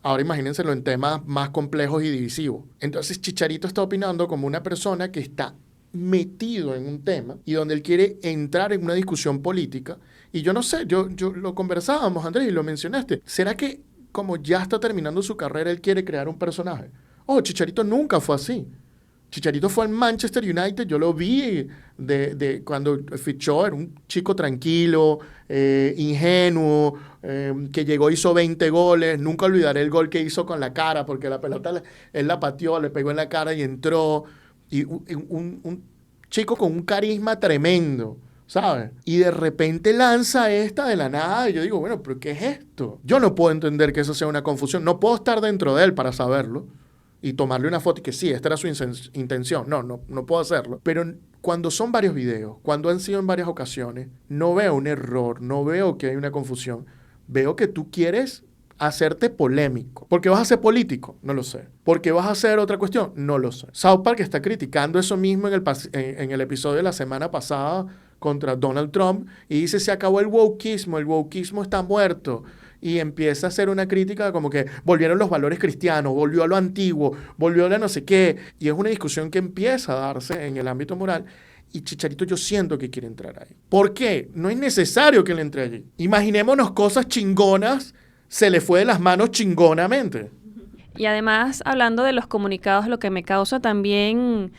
Ahora imagínenselo en temas más complejos y divisivos. Entonces Chicharito está opinando como una persona que está metido en un tema y donde él quiere entrar en una discusión política. Y yo no sé, yo lo conversábamos, Andrés, y lo mencionaste. ¿Será que como ya está terminando su carrera, él quiere crear un personaje? Chicharito nunca fue así. Chicharito fue al Manchester United, yo lo vi de cuando fichó, era un chico tranquilo, ingenuo, que llegó, hizo 20 goles. Nunca olvidaré el gol que hizo con la cara, porque la pelota él la pateó, le pegó en la cara y entró. Y un chico con un carisma tremendo, ¿sabes? Y de repente lanza esta de la nada y yo digo, bueno, ¿pero qué es esto? Yo no puedo entender que eso sea una confusión. No puedo estar dentro de él para saberlo y tomarle una foto y que sí, esta era su intención. No puedo hacerlo. Pero cuando son varios videos, cuando han sido en varias ocasiones, no veo un error, no veo que hay una confusión. Veo que tú quieres hacerte polémico. ¿Porque vas a ser político? No lo sé. ¿Porque vas a hacer otra cuestión? No lo sé. South Park está criticando eso mismo en el episodio de la semana pasada contra Donald Trump y dice, se acabó el wokeismo está muerto. Y empieza a hacer una crítica como que volvieron los valores cristianos, volvió a lo antiguo, volvió a la no sé qué. Y es una discusión que empieza a darse en el ámbito moral. Y Chicharito yo siento que quiere entrar ahí. ¿Por qué? No es necesario que él entre allí. Imaginémonos cosas chingonas, se le fue de las manos chingonamente. Y además, hablando de los comunicados, lo que me causa también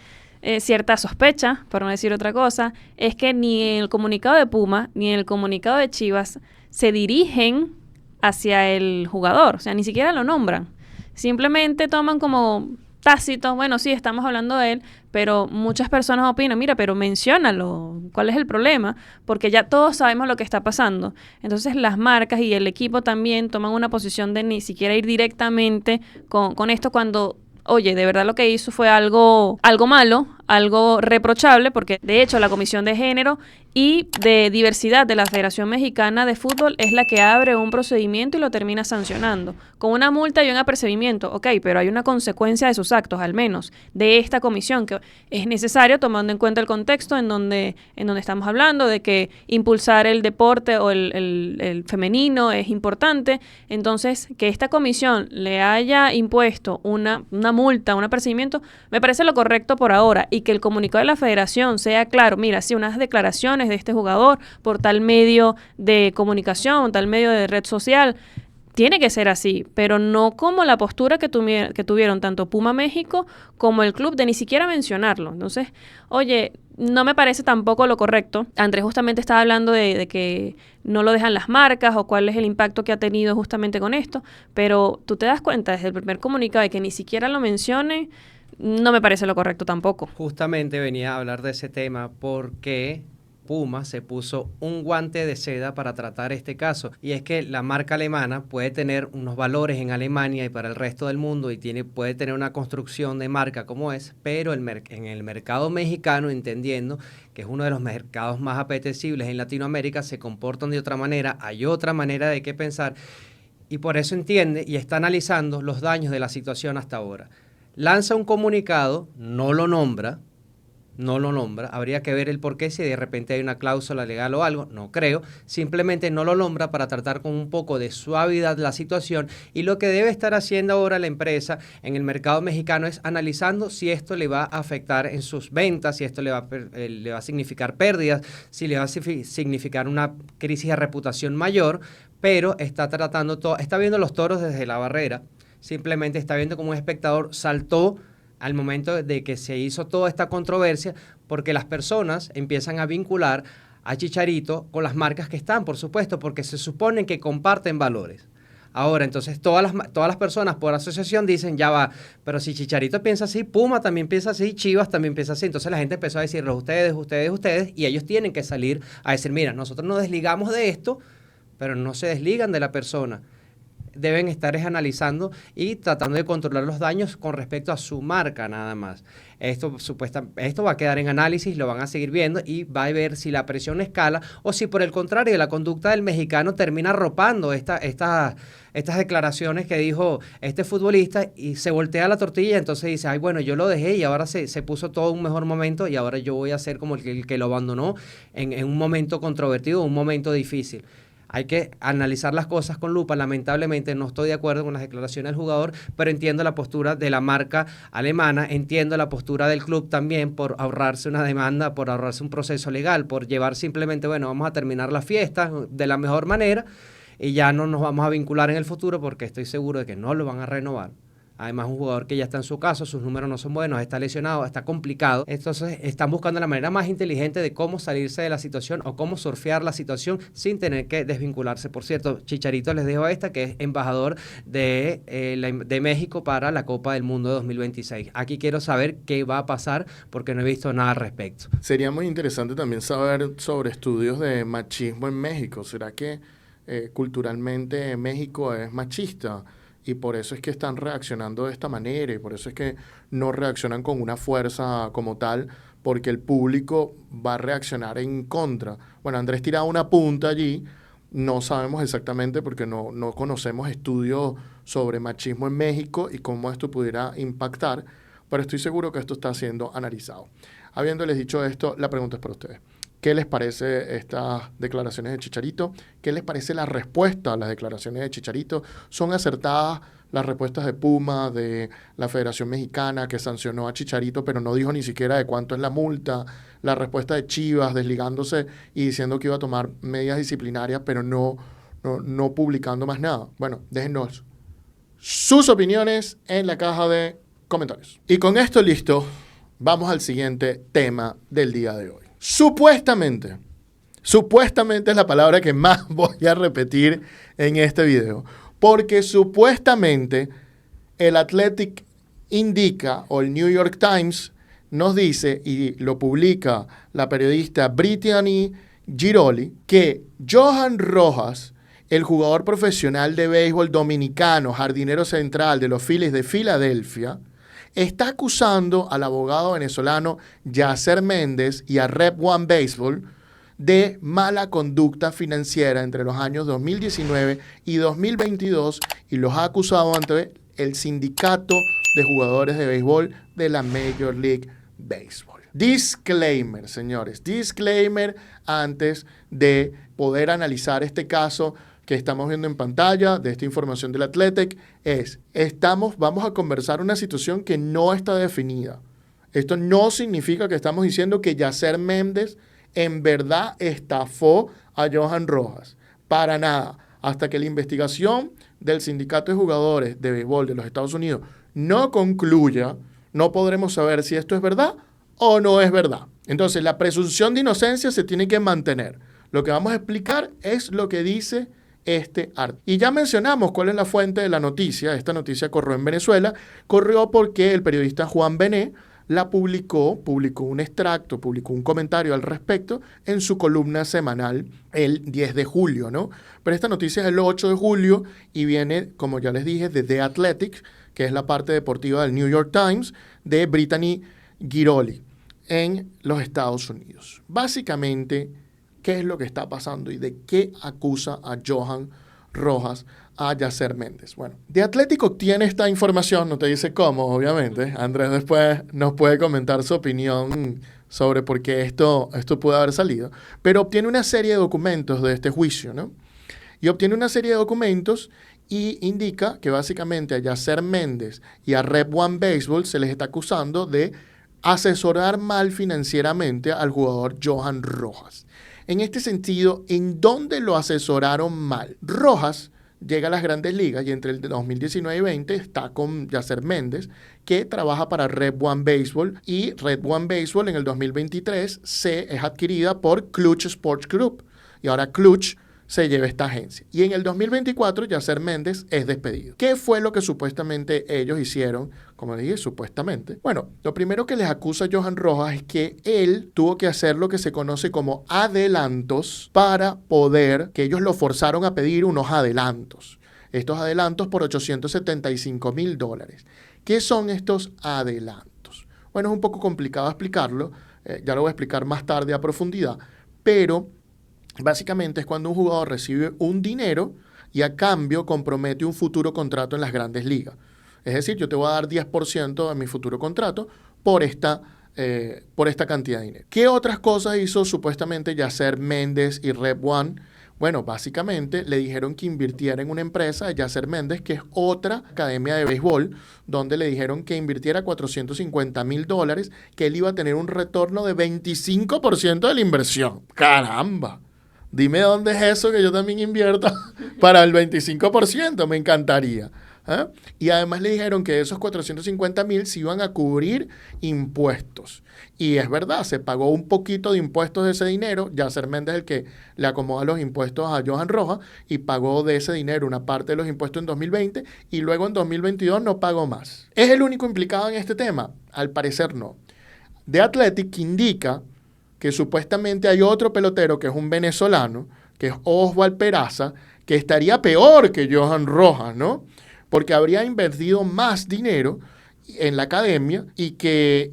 cierta sospecha, por no decir otra cosa, es que ni en el comunicado de Puma, ni en el comunicado de Chivas se dirigen hacia el jugador, o sea, ni siquiera lo nombran. Simplemente toman como tácito, bueno, sí, estamos hablando de él, pero muchas personas opinan, mira, pero menciónalo, ¿cuál es el problema? Porque ya todos sabemos lo que está pasando. Entonces las marcas y el equipo también toman una posición de ni siquiera ir directamente con esto cuando, oye, de verdad lo que hizo fue algo malo, algo reprochable, porque de hecho la Comisión de Género y de Diversidad de la Federación Mexicana de Fútbol es la que abre un procedimiento y lo termina sancionando, con una multa y un apercibimiento. Ok, pero hay una consecuencia de sus actos, al menos, de esta comisión, que es necesario tomando en cuenta el contexto en donde estamos hablando, de que impulsar el deporte o el femenino es importante. Entonces, que esta comisión le haya impuesto una multa, un apercibimiento, me parece lo correcto por ahora, y que el comunicado de la federación sea claro, mira, sí, unas declaraciones de este jugador por tal medio de comunicación, tal medio de red social, tiene que ser así, pero no como la postura que tuvieron tanto Puma México como el club de ni siquiera mencionarlo. Entonces, oye, no me parece tampoco lo correcto. Andrés justamente estaba hablando de que no lo dejan las marcas o cuál es el impacto que ha tenido justamente con esto, pero tú te das cuenta desde el primer comunicado de que ni siquiera lo mencione. No me parece lo correcto tampoco. Justamente venía a hablar de ese tema porque Puma se puso un guante de seda para tratar este caso. Y es que la marca alemana puede tener unos valores en Alemania y para el resto del mundo y puede tener una construcción de marca como es, pero en el mercado mexicano, entendiendo que es uno de los mercados más apetecibles en Latinoamérica, se comportan de otra manera, hay otra manera de qué pensar y por eso entiende y está analizando los daños de la situación hasta ahora. Lanza un comunicado, no lo nombra, habría que ver el porqué, si de repente hay una cláusula legal o algo, no creo, simplemente no lo nombra para tratar con un poco de suavidad la situación y lo que debe estar haciendo ahora la empresa en el mercado mexicano es analizando si esto le va a afectar en sus ventas, si esto le va a significar pérdidas, si le va a significar una crisis de reputación mayor, pero está viendo los toros desde la barrera. Simplemente está viendo como un espectador saltó al momento de que se hizo toda esta controversia porque las personas empiezan a vincular a Chicharito con las marcas que están, por supuesto, porque se suponen que comparten valores. Ahora, entonces, todas las personas por asociación dicen, ya va, pero si Chicharito piensa así, Puma también piensa así, Chivas también piensa así. Entonces la gente empezó a decirles, ustedes, y ellos tienen que salir a decir, mira, nosotros nos desligamos de esto, pero no se desligan de la persona. Deben estar analizando y tratando de controlar los daños con respecto a su marca nada más. Esto va a quedar en análisis, lo van a seguir viendo y va a ver si la presión escala o si por el contrario la conducta del mexicano termina arropando estas declaraciones que dijo este futbolista y se voltea la tortilla, entonces dice, ay bueno, yo lo dejé y ahora se puso todo un mejor momento y ahora yo voy a ser como el que lo abandonó en un momento controvertido, un momento difícil. hay que analizar las cosas con lupa. Lamentablemente no estoy de acuerdo con las declaraciones del jugador, pero entiendo la postura de la marca alemana, entiendo la postura del club también por ahorrarse una demanda, por ahorrarse un proceso legal, por llevar simplemente, bueno, vamos a terminar la fiesta de la mejor manera y ya no nos vamos a vincular en el futuro porque estoy seguro de que no lo van a renovar. Además, un jugador que ya está en su caso, sus números no son buenos, está lesionado, está complicado. Entonces, están buscando la manera más inteligente de cómo salirse de la situación o cómo surfear la situación sin tener que desvincularse. Por cierto, Chicharito les dejo esta, que es embajador de México para la Copa del Mundo de 2026. Aquí quiero saber qué va a pasar porque no he visto nada al respecto. Sería muy interesante también saber sobre estudios de machismo en México. ¿Será que culturalmente México es machista? Y por eso es que están reaccionando de esta manera y por eso es que no reaccionan con una fuerza como tal, porque el público va a reaccionar en contra. Bueno, Andrés tiraba una punta allí, no sabemos exactamente porque no conocemos estudios sobre machismo en México y cómo esto pudiera impactar, pero estoy seguro que esto está siendo analizado. Habiéndoles dicho esto, la pregunta es para ustedes. ¿Qué les parece estas declaraciones de Chicharito? ¿Qué les parece la respuesta a las declaraciones de Chicharito? ¿Son acertadas las respuestas de Puma, de la Federación Mexicana, que sancionó a Chicharito, pero no dijo ni siquiera de cuánto es la multa? La respuesta de Chivas, desligándose y diciendo que iba a tomar medidas disciplinarias, pero no publicando más nada. Bueno, déjennos sus opiniones en la caja de comentarios. Y con esto listo, vamos al siguiente tema del día de hoy. Supuestamente es la palabra que más voy a repetir en este video, porque supuestamente el Athletic indica, o el New York Times nos dice, y lo publica la periodista Brittany Giroli, que Johan Rojas, el jugador profesional de béisbol dominicano, jardinero central de los Phillies de Filadelfia, está acusando al abogado venezolano Yasser Méndez y a Rep One Baseball de mala conducta financiera entre los años 2019 y 2022 y los ha acusado ante el sindicato de jugadores de béisbol de la Major League Baseball. Disclaimer, señores, disclaimer antes de poder analizar este caso que estamos viendo en pantalla de esta información del Athletic vamos a conversar una situación que no está definida. Esto no significa que estamos diciendo que Yasser Méndez en verdad estafó a Johan Rojas. Para nada. Hasta que la investigación del Sindicato de Jugadores de Béisbol de los Estados Unidos no concluya, no podremos saber si esto es verdad o no es verdad. Entonces, la presunción de inocencia se tiene que mantener. Lo que vamos a explicar es lo que dice este artículo. Y ya mencionamos cuál es la fuente de la noticia. Esta noticia corrió en Venezuela. Corrió porque el periodista Juan Bené la publicó un extracto, publicó un comentario al respecto en su columna semanal el 10 de julio, ¿no? Pero esta noticia es el 8 de julio y viene, como ya les dije, de The Athletic, que es la parte deportiva del New York Times, de Brittany Giroli en los Estados Unidos. Básicamente, ¿qué es lo que está pasando y de qué acusa a Johan Rojas a Yasser Méndez? Bueno, The Athletic obtiene esta información, no te dice cómo, obviamente. Andrés después nos puede comentar su opinión sobre por qué esto puede haber salido, pero obtiene una serie de documentos de este juicio, ¿no? Y obtiene una serie de documentos y indica que básicamente a Yasser Méndez y a Rep One Baseball se les está acusando de asesorar mal financieramente al jugador Johan Rojas. En este sentido, ¿en dónde lo asesoraron mal? Rojas llega a las Grandes Ligas y entre el 2019 y 20 está con Yasser Méndez, que trabaja para Red One Baseball, y Red One Baseball en el 2023 es adquirida por Clutch Sports Group y ahora Clutch se lleva esta agencia. Y en el 2024 Yasser Méndez es despedido. ¿Qué fue lo que supuestamente ellos hicieron? Como dije, supuestamente. Bueno, lo primero que les acusa a Johan Rojas es que él tuvo que hacer lo que se conoce como adelantos para poder, que ellos lo forzaron a pedir unos adelantos. Estos adelantos por $875,000. ¿Qué son estos adelantos? Bueno, es un poco complicado explicarlo. Ya lo voy a explicar más tarde a profundidad, pero básicamente es cuando un jugador recibe un dinero y a cambio compromete un futuro contrato en las Grandes Ligas. Es decir, yo te voy a dar 10% de mi futuro contrato por esta cantidad de dinero. ¿Qué otras cosas hizo supuestamente Yasser Méndez y Rep One? Bueno, básicamente le dijeron que invirtiera en una empresa de Yasser Méndez, que es otra academia de béisbol, donde le dijeron que invirtiera $450,000, que él iba a tener un retorno de 25% de la inversión. ¡Caramba! Dime dónde es eso que yo también invierto para el 25%, me encantaría. ¿Eh? Y además le dijeron que de esos 450,000 se iban a cubrir impuestos. Y es verdad, se pagó un poquito de impuestos de ese dinero. Yasser Méndez es el que le acomoda los impuestos a Johan Rojas y pagó de ese dinero una parte de los impuestos en 2020 y luego en 2022 no pagó más. ¿Es el único implicado en este tema? Al parecer no. The Athletic indica que supuestamente hay otro pelotero que es un venezolano, que es Oswald Peraza, que estaría peor que Johan Rojas, ¿no? Porque habría invertido más dinero en la academia y que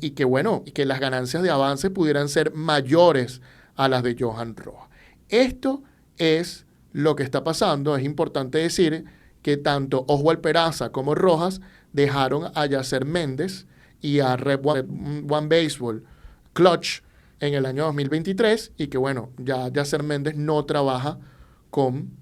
las ganancias de avance pudieran ser mayores a las de Johan Rojas. Esto es lo que está pasando. Es importante decir que tanto Oswald Peraza como Rojas dejaron a Yasser Méndez y a Rep One Baseball Clutch en el año 2023 y que ya Yasser Méndez no trabaja con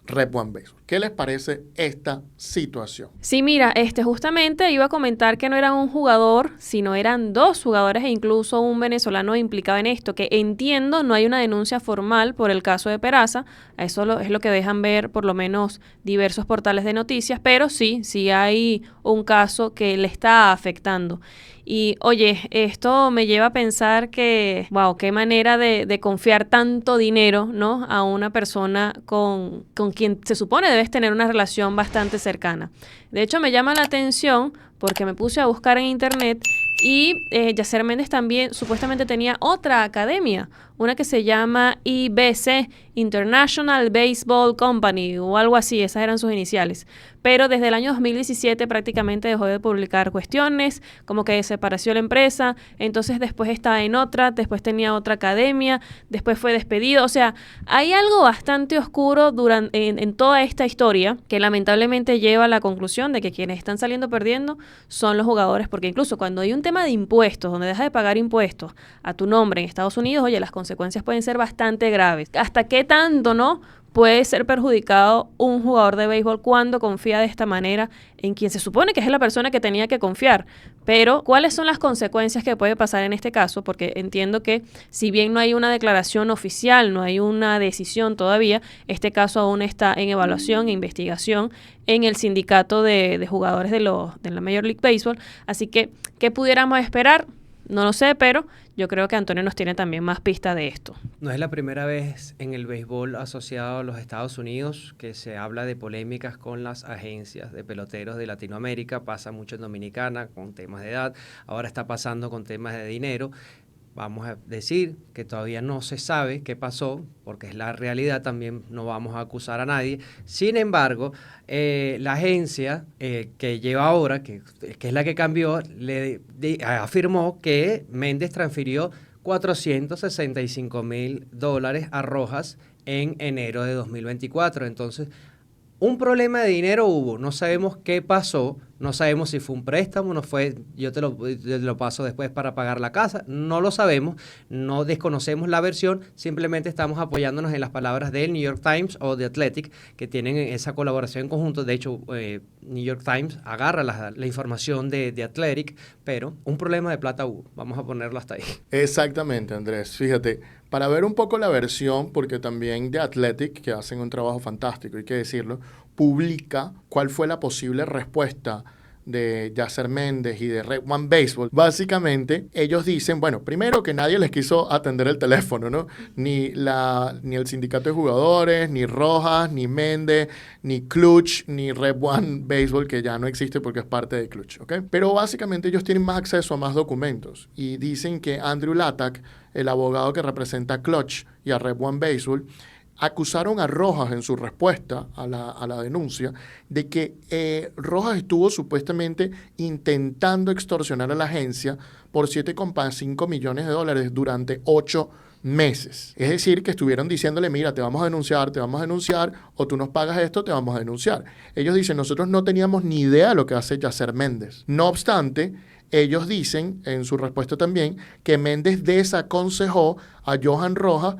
Rep One Baseball. ¿Qué les parece esta situación? Sí, mira, justamente iba a comentar que no era un jugador, sino eran dos jugadores e incluso un venezolano implicado en esto, que entiendo no hay una denuncia formal por el caso de Peraza, eso es lo que dejan ver por lo menos diversos portales de noticias, pero sí hay un caso que le está afectando. Y oye, esto me lleva a pensar que, wow, qué manera de confiar tanto dinero, ¿no? A una persona con quien se supone debes tener una relación bastante cercana. De hecho, me llama la atención porque me puse a buscar en internet y Yasser Méndez también supuestamente tenía otra academia, una que se llama IBC, International Baseball Company, o algo así, esas eran sus iniciales. Pero desde el año 2017 prácticamente dejó de publicar cuestiones, como que desapareció la empresa, entonces después estaba en otra, después tenía otra academia, después fue despedido. O sea, hay algo bastante oscuro en toda esta historia que lamentablemente lleva a la conclusión de que quienes están saliendo perdiendo son los jugadores, porque incluso cuando hay un tema de impuestos, donde dejas de pagar impuestos a tu nombre en Estados Unidos, oye, las consecuencias pueden ser bastante graves. ¿Hasta qué tanto, no? Puede ser perjudicado un jugador de béisbol cuando confía de esta manera en quien se supone que es la persona que tenía que confiar. Pero, ¿cuáles son las consecuencias que puede pasar en este caso? Porque entiendo que si bien no hay una declaración oficial, no hay una decisión todavía, este caso aún está en evaluación e investigación en el sindicato de jugadores de la Major League Baseball. Así que, ¿qué pudiéramos esperar? No lo sé, pero yo creo que Antonio nos tiene también más pistas de esto. No es la primera vez en el béisbol asociado a los Estados Unidos que se habla de polémicas con las agencias de peloteros de Latinoamérica. Pasa mucho en Dominicana con temas de edad, ahora está pasando con temas de dinero. Vamos a decir que todavía no se sabe qué pasó, porque es la realidad, también no vamos a acusar a nadie. Sin embargo, la agencia que lleva ahora, que es la que cambió, afirmó que Méndez transfirió $465,000 a Rojas en enero de 2024. Entonces, un problema de dinero hubo, no sabemos qué pasó, no sabemos si fue un préstamo, no fue, yo te lo paso después para pagar la casa, no lo sabemos, no desconocemos la versión, simplemente estamos apoyándonos en las palabras del New York Times o The Athletic, que tienen esa colaboración en conjunto. De hecho, New York Times agarra la información de The Athletic, pero un problema de plata hubo, vamos a ponerlo hasta ahí. Exactamente, Andrés, fíjate, para ver un poco la versión, porque también The Athletic, que hacen un trabajo fantástico, hay que decirlo, publica cuál fue la posible respuesta de Yasser Méndez y de Rep One Baseball. Básicamente, ellos dicen, bueno, primero que nadie les quiso atender el teléfono, ¿no? Ni el sindicato de jugadores, ni Rojas, ni Méndez, ni Clutch, ni Rep One Baseball, que ya no existe porque es parte de Clutch, ¿ok? Pero básicamente ellos tienen más acceso a más documentos y dicen que Andrew Latak, el abogado que representa a Clutch y a Rep One Baseball, acusaron a Rojas en su respuesta a la denuncia de que Rojas estuvo supuestamente intentando extorsionar a la agencia por $7,5 millones durante 8 meses. Es decir, que estuvieron diciéndole, mira, te vamos a denunciar, o tú nos pagas esto, te vamos a denunciar. Ellos dicen, nosotros no teníamos ni idea de lo que hace Yasser Méndez. No obstante, ellos dicen en su respuesta también que Méndez desaconsejó a Johan Rojas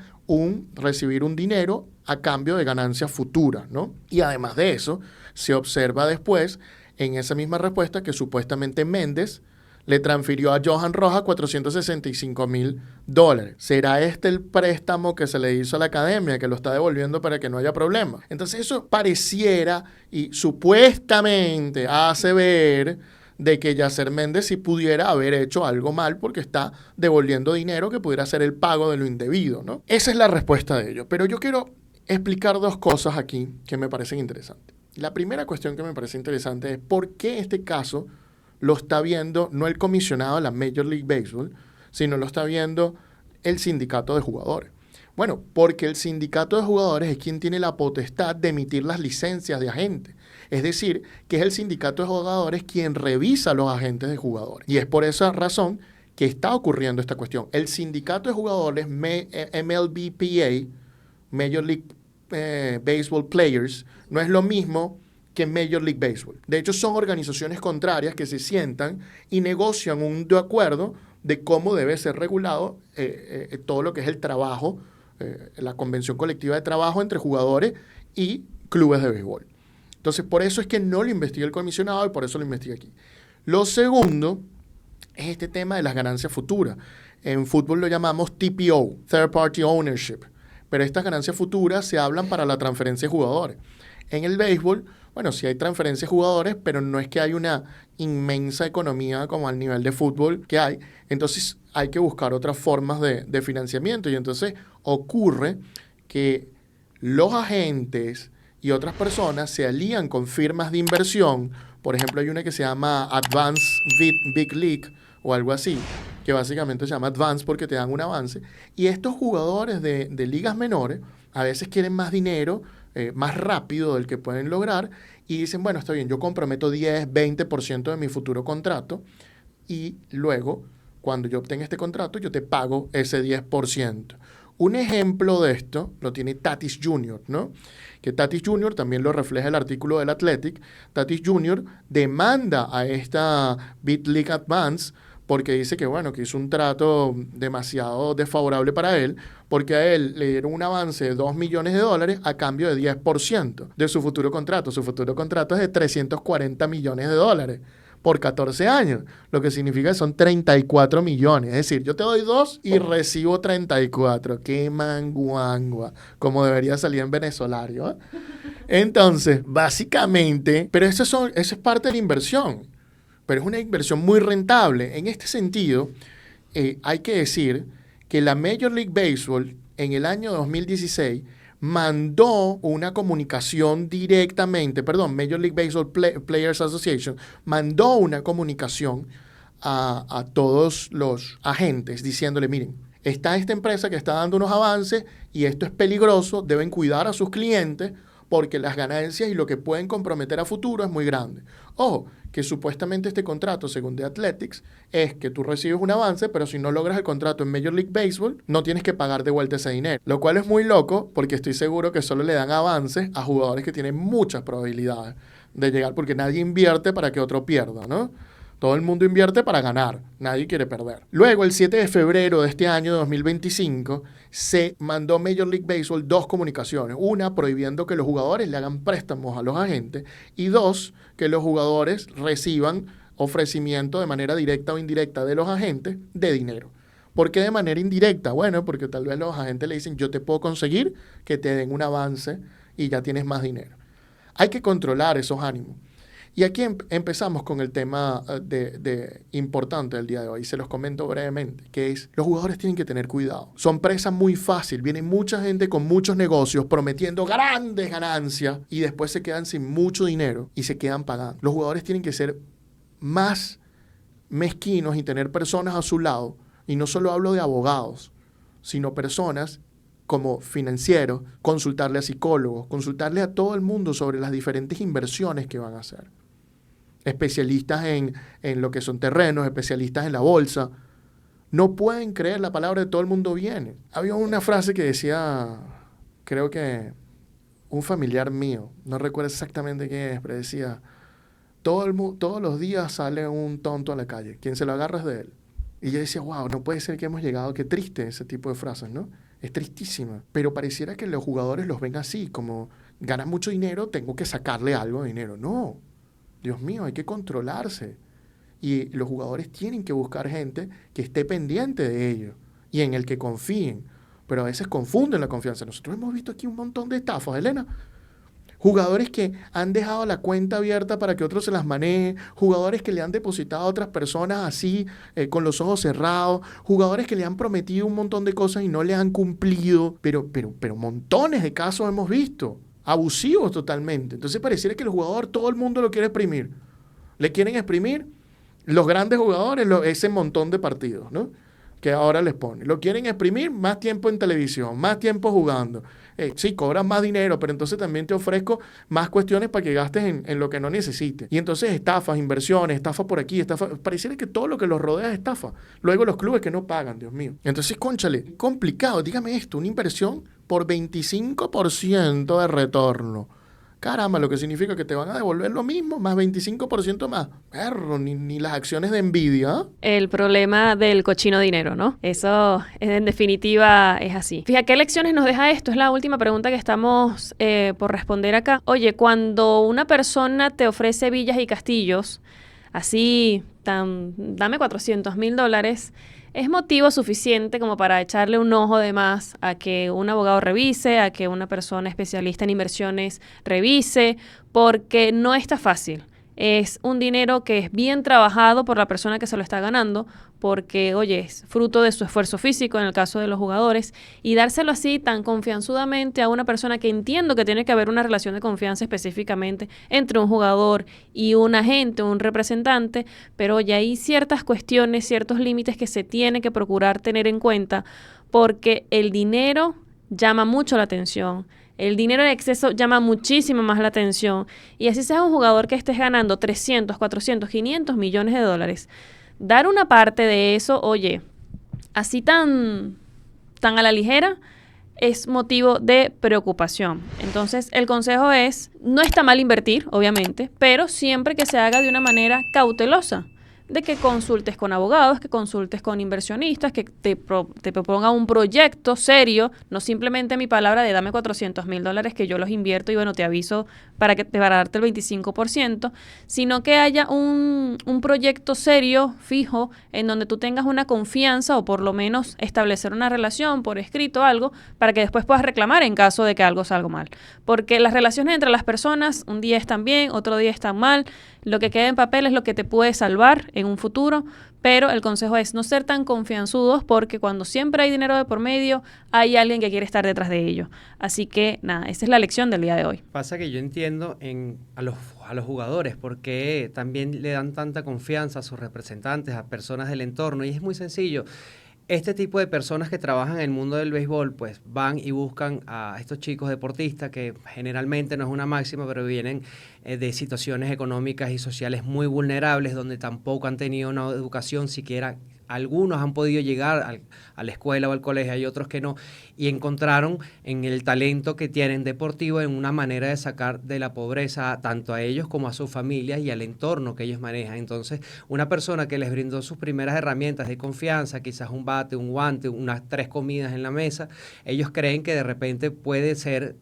recibir un dinero a cambio de ganancias futuras, ¿no? Y además de eso, se observa después en esa misma respuesta que supuestamente Méndez le transfirió a Johan Rojas $465,000. ¿Será este el préstamo que se le hizo a la academia, que lo está devolviendo para que no haya problema? Entonces eso pareciera y supuestamente hace ver de que Yasser Méndez sí pudiera haber hecho algo mal porque está devolviendo dinero que pudiera ser el pago de lo indebido, ¿no? Esa es la respuesta de ellos. Pero yo quiero explicar dos cosas aquí que me parecen interesantes. La primera cuestión que me parece interesante es por qué este caso lo está viendo no el comisionado de la Major League Baseball, sino lo está viendo el sindicato de jugadores. Bueno, porque el sindicato de jugadores es quien tiene la potestad de emitir las licencias de agentes. Es decir, que es el sindicato de jugadores quien revisa los agentes de jugadores. Y es por esa razón que está ocurriendo esta cuestión. El sindicato de jugadores MLBPA, Major League Baseball Players, no es lo mismo que Major League Baseball. De hecho, son organizaciones contrarias que se sientan y negocian un acuerdo de cómo debe ser regulado todo lo que es el trabajo, la convención colectiva de trabajo entre jugadores y clubes de béisbol. Entonces, por eso es que no lo investiga el comisionado y por eso lo investiga aquí. Lo segundo es este tema de las ganancias futuras. En fútbol lo llamamos TPO, Third Party Ownership, pero estas ganancias futuras se hablan para la transferencia de jugadores. En el béisbol, bueno, sí hay transferencias de jugadores, pero no es que hay una inmensa economía como al nivel de fútbol que hay. Entonces hay que buscar otras formas de financiamiento. Y entonces ocurre que los agentes y otras personas se alían con firmas de inversión. Por ejemplo, hay una que se llama Advance Big League o algo así, que básicamente se llama Advance porque te dan un avance. Y estos jugadores de ligas menores a veces quieren más dinero, más rápido del que pueden lograr, y dicen, bueno, está bien, yo comprometo 10, 20% de mi futuro contrato, y luego, cuando yo obtenga este contrato, yo te pago ese 10%. Un ejemplo de esto lo tiene Tatis Jr., ¿no? Que Tatis Jr. también lo refleja el artículo del Athletic. Tatis Jr. demanda a esta Big League Advance porque dice que, bueno, que hizo un trato demasiado desfavorable para él, porque a él le dieron un avance de $2 millones a cambio de 10% de su futuro contrato. Su futuro contrato es de $340 millones por 14 años, lo que significa que son 34 millones. Es decir, yo te doy 2 y recibo 34. ¡Qué manguangua! Como debería salir en venezolario, ¿eh? Entonces, básicamente, pero eso es parte de la inversión. Pero es una inversión muy rentable. En este sentido, hay que decir que la Major League Baseball en el año 2016 mandó una comunicación directamente, Major League Baseball Players Association mandó una comunicación a todos los agentes diciéndole, miren, está esta empresa que está dando unos avances y esto es peligroso, deben cuidar a sus clientes porque las ganancias y lo que pueden comprometer a futuro es muy grande. Ojo, que supuestamente este contrato, según The Athletics, es que tú recibes un avance, pero si no logras el contrato en Major League Baseball, no tienes que pagar de vuelta ese dinero. Lo cual es muy loco, porque estoy seguro que solo le dan avances a jugadores que tienen muchas probabilidades de llegar, porque nadie invierte para que otro pierda, ¿no? Todo el mundo invierte para ganar, nadie quiere perder. Luego, el 7 de febrero de este año 2025, se mandó Major League Baseball 2 comunicaciones. Una, prohibiendo que los jugadores le hagan préstamos a los agentes. Y 2, que los jugadores reciban ofrecimiento de manera directa o indirecta de los agentes de dinero. ¿Por qué de manera indirecta? Bueno, porque tal vez los agentes le dicen, yo te puedo conseguir que te den un avance y ya tienes más dinero. Hay que controlar esos ánimos. Y aquí empezamos con el tema importante del día de hoy, y se los comento brevemente, que es, los jugadores tienen que tener cuidado. Son presas muy fácil, viene mucha gente con muchos negocios prometiendo grandes ganancias y después se quedan sin mucho dinero y se quedan pagando. Los jugadores tienen que ser más mezquinos y tener personas a su lado, y no solo hablo de abogados, sino personas como financieros, consultarle a psicólogos, consultarle a todo el mundo sobre las diferentes inversiones que van a hacer. Especialistas en lo que son terrenos, especialistas en la bolsa. No pueden creer la palabra de todo el mundo viene. Había una frase que decía, creo que un familiar mío, no recuerdo exactamente qué es, pero decía, Todos los días sale un tonto a la calle. Quien se lo agarra es de él. Y yo decía, wow, no puede ser que hemos llegado. Qué triste ese tipo de frases, ¿no? Es tristísima. Pero pareciera que los jugadores los ven así, como ganan mucho dinero, tengo que sacarle algo de dinero. No, Dios mío, hay que controlarse. Y los jugadores tienen que buscar gente que esté pendiente de ellos y en el que confíen. Pero a veces confunden la confianza. Nosotros hemos visto aquí un montón de estafas, Elena. Jugadores que han dejado la cuenta abierta para que otros se las manejen, jugadores que le han depositado a otras personas así, con los ojos cerrados, jugadores que le han prometido un montón de cosas y no le han cumplido, pero montones de casos hemos visto, abusivos totalmente. Entonces pareciera que el jugador, todo el mundo lo quiere exprimir. Le quieren exprimir los grandes jugadores, ese montón de partidos, ¿no? Que ahora les pone. Lo quieren exprimir, más tiempo en televisión, más tiempo jugando. Sí, cobras más dinero, pero entonces también te ofrezco más cuestiones para que gastes en lo que no necesites. Y entonces estafas, inversiones, estafa por aquí, estafa. Pareciera que todo lo que los rodea es estafa. Luego los clubes que no pagan, Dios mío. Entonces, cónchale, complicado. Dígame esto, una inversión por 25% de retorno. Caramba, lo que significa que te van a devolver lo mismo, más 25% más. Perro, ni las acciones de Nvidia. ¿Eh? El problema del cochino dinero, ¿no? Eso, en definitiva, es así. Fíjate, ¿qué lecciones nos deja esto? Es la última pregunta que estamos por responder acá. Oye, cuando una persona te ofrece villas y castillos, así, dame $400,000, es motivo suficiente como para echarle un ojo de más a que un abogado revise, a que una persona especialista en inversiones revise, porque no está fácil. Es un dinero que es bien trabajado por la persona que se lo está ganando, porque, oye, es fruto de su esfuerzo físico en el caso de los jugadores, y dárselo así tan confianzudamente a una persona que entiendo que tiene que haber una relación de confianza específicamente entre un jugador y un agente, un representante, pero oye, hay ciertas cuestiones, ciertos límites que se tiene que procurar tener en cuenta, porque el dinero llama mucho la atención. El dinero en exceso llama muchísimo más la atención. Y así seas un jugador que estés ganando 300, 400, 500 millones de dólares. Dar una parte de eso, oye, así tan a la ligera, es motivo de preocupación. Entonces, el consejo es, no está mal invertir, obviamente, pero siempre que se haga de una manera cautelosa. De que consultes con abogados, que consultes con inversionistas, que te proponga un proyecto serio, no simplemente mi palabra de dame $400,000 que yo los invierto y bueno, te aviso para darte el 25%, sino que haya un proyecto serio, fijo, en donde tú tengas una confianza o por lo menos establecer una relación por escrito, algo, para que después puedas reclamar en caso de que algo salga mal. Porque las relaciones entre las personas, un día están bien, otro día están mal, lo que queda en papel es lo que te puede salvar en un futuro, pero el consejo es no ser tan confianzudos porque cuando siempre hay dinero de por medio, hay alguien que quiere estar detrás de ello. Así que nada, esa es la lección del día de hoy. Pasa que yo entiendo a los jugadores porque también le dan tanta confianza a sus representantes, a personas del entorno, y es muy sencillo. Este tipo de personas que trabajan en el mundo del béisbol, pues van y buscan a estos chicos deportistas que generalmente no es una máxima, pero vienen de situaciones económicas y sociales muy vulnerables, donde tampoco han tenido una educación siquiera. Algunos han podido llegar a la escuela o al colegio, hay otros que no, y encontraron en el talento que tienen deportivo en una manera de sacar de la pobreza tanto a ellos como a sus familias y al entorno que ellos manejan. Entonces, una persona que les brindó sus primeras herramientas de confianza, quizás un bate, un guante, unas 3 comidas en la mesa, ellos creen que de repente puede ser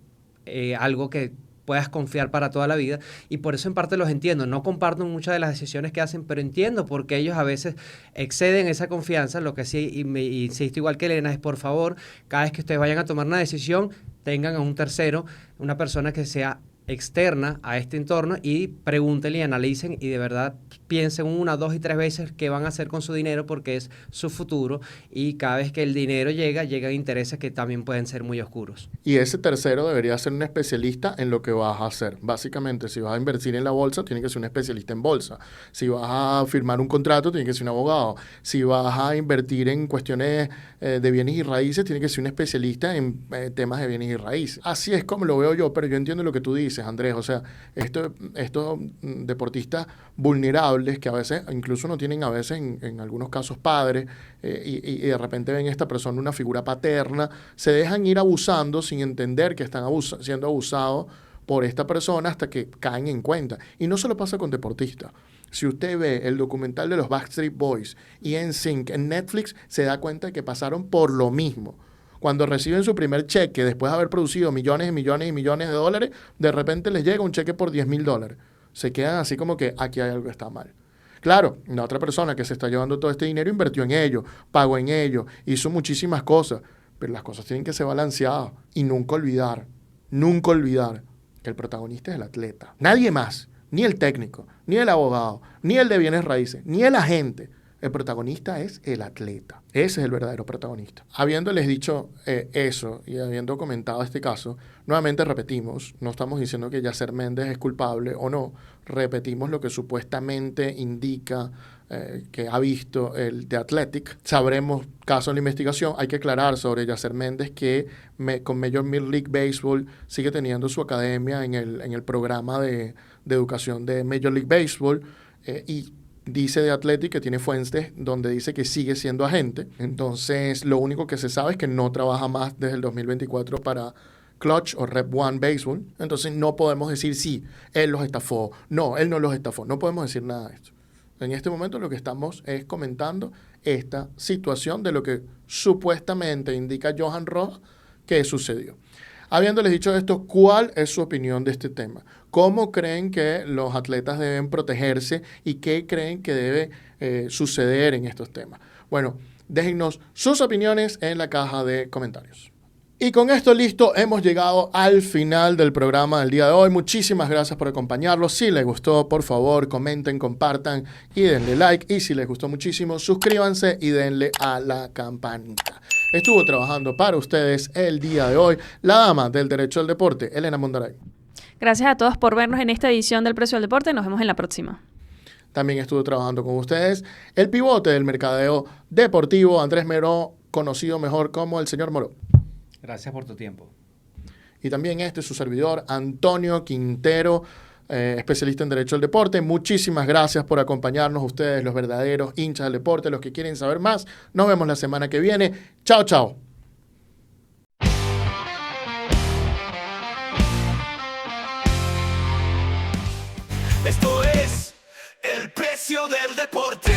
algo que puedas confiar para toda la vida, y por eso en parte los entiendo. No comparto muchas de las decisiones que hacen, pero entiendo porque ellos a veces exceden esa confianza. Lo que sí, y me insisto igual que Elena, es por favor, cada vez que ustedes vayan a tomar una decisión, tengan a un tercero, una persona que sea externa a este entorno, y pregúntenle y analicen y de verdad piensen 1, 2 y 3 veces qué van a hacer con su dinero, porque es su futuro, y cada vez que el dinero llegan intereses que también pueden ser muy oscuros. Y ese tercero debería ser un especialista en lo que vas a hacer. Básicamente, si vas a invertir en la bolsa, tiene que ser un especialista en bolsa. Si vas a firmar un contrato, tiene que ser un abogado. Si vas a invertir en cuestiones de bienes y raíces, tiene que ser un especialista en temas de bienes y raíces. Así es como lo veo yo, pero yo entiendo lo que tú dices, Andrés. O sea, estos deportistas vulnerables que a veces incluso no tienen a veces en algunos casos padres y de repente ven a esta persona una figura paterna, se dejan ir abusando sin entender que están siendo abusados por esta persona hasta que caen en cuenta. Y no solo pasa con deportistas. Si usted ve el documental de los Backstreet Boys y NSYNC en Netflix, se da cuenta de que pasaron por lo mismo. Cuando reciben su primer cheque, después de haber producido millones y millones y millones de dólares, de repente les llega un cheque por $10,000. Se quedan así como que aquí hay algo que está mal. Claro, la otra persona que se está llevando todo este dinero invirtió en ello, pagó en ello, hizo muchísimas cosas, pero las cosas tienen que ser balanceadas y nunca olvidar que el protagonista es el atleta. Nadie más, ni el técnico, ni el abogado, ni el de bienes raíces, ni el agente. El protagonista es el atleta. Ese es el verdadero protagonista. Habiéndoles dicho eso y habiendo comentado este caso, nuevamente repetimos, no estamos diciendo que Yasser Méndez es culpable o no, repetimos lo que supuestamente indica que ha visto el The Athletic. Sabremos caso en la investigación. Hay que aclarar sobre Yasser Méndez que con Major League Baseball sigue teniendo su academia en el programa de educación de Major League Baseball y dice The Athletic que tiene fuentes donde dice que sigue siendo agente. Entonces, lo único que se sabe es que no trabaja más desde el 2024 para Clutch o Rep One Baseball. Entonces, no podemos decir sí, él los estafó. No, él no los estafó. No podemos decir nada de esto. En este momento lo que estamos es comentando esta situación de lo que supuestamente indica Johan Rojas que sucedió. Habiéndoles dicho esto, ¿cuál es su opinión de este tema? ¿Cómo creen que los atletas deben protegerse y qué creen que debe suceder en estos temas? Bueno, déjennos sus opiniones en la caja de comentarios. Y con esto listo, hemos llegado al final del programa del día de hoy. Muchísimas gracias por acompañarlos. Si les gustó, por favor, comenten, compartan y denle like. Y si les gustó muchísimo, suscríbanse y denle a la campanita. Estuvo trabajando para ustedes el día de hoy la dama del derecho al deporte, Elena Mondaray. Gracias a todos por vernos en esta edición del Precio del Deporte. Nos vemos en la próxima. También estuvo trabajando con ustedes el pivote del mercadeo deportivo, Andrés Meró, conocido mejor como el señor Moró. Gracias por tu tiempo. Y también su servidor, Antonio Quintero, especialista en Derecho al Deporte. Muchísimas gracias por acompañarnos ustedes, los verdaderos hinchas del deporte, los que quieren saber más. Nos vemos la semana que viene. Chao, chao. Esto es el precio del deporte.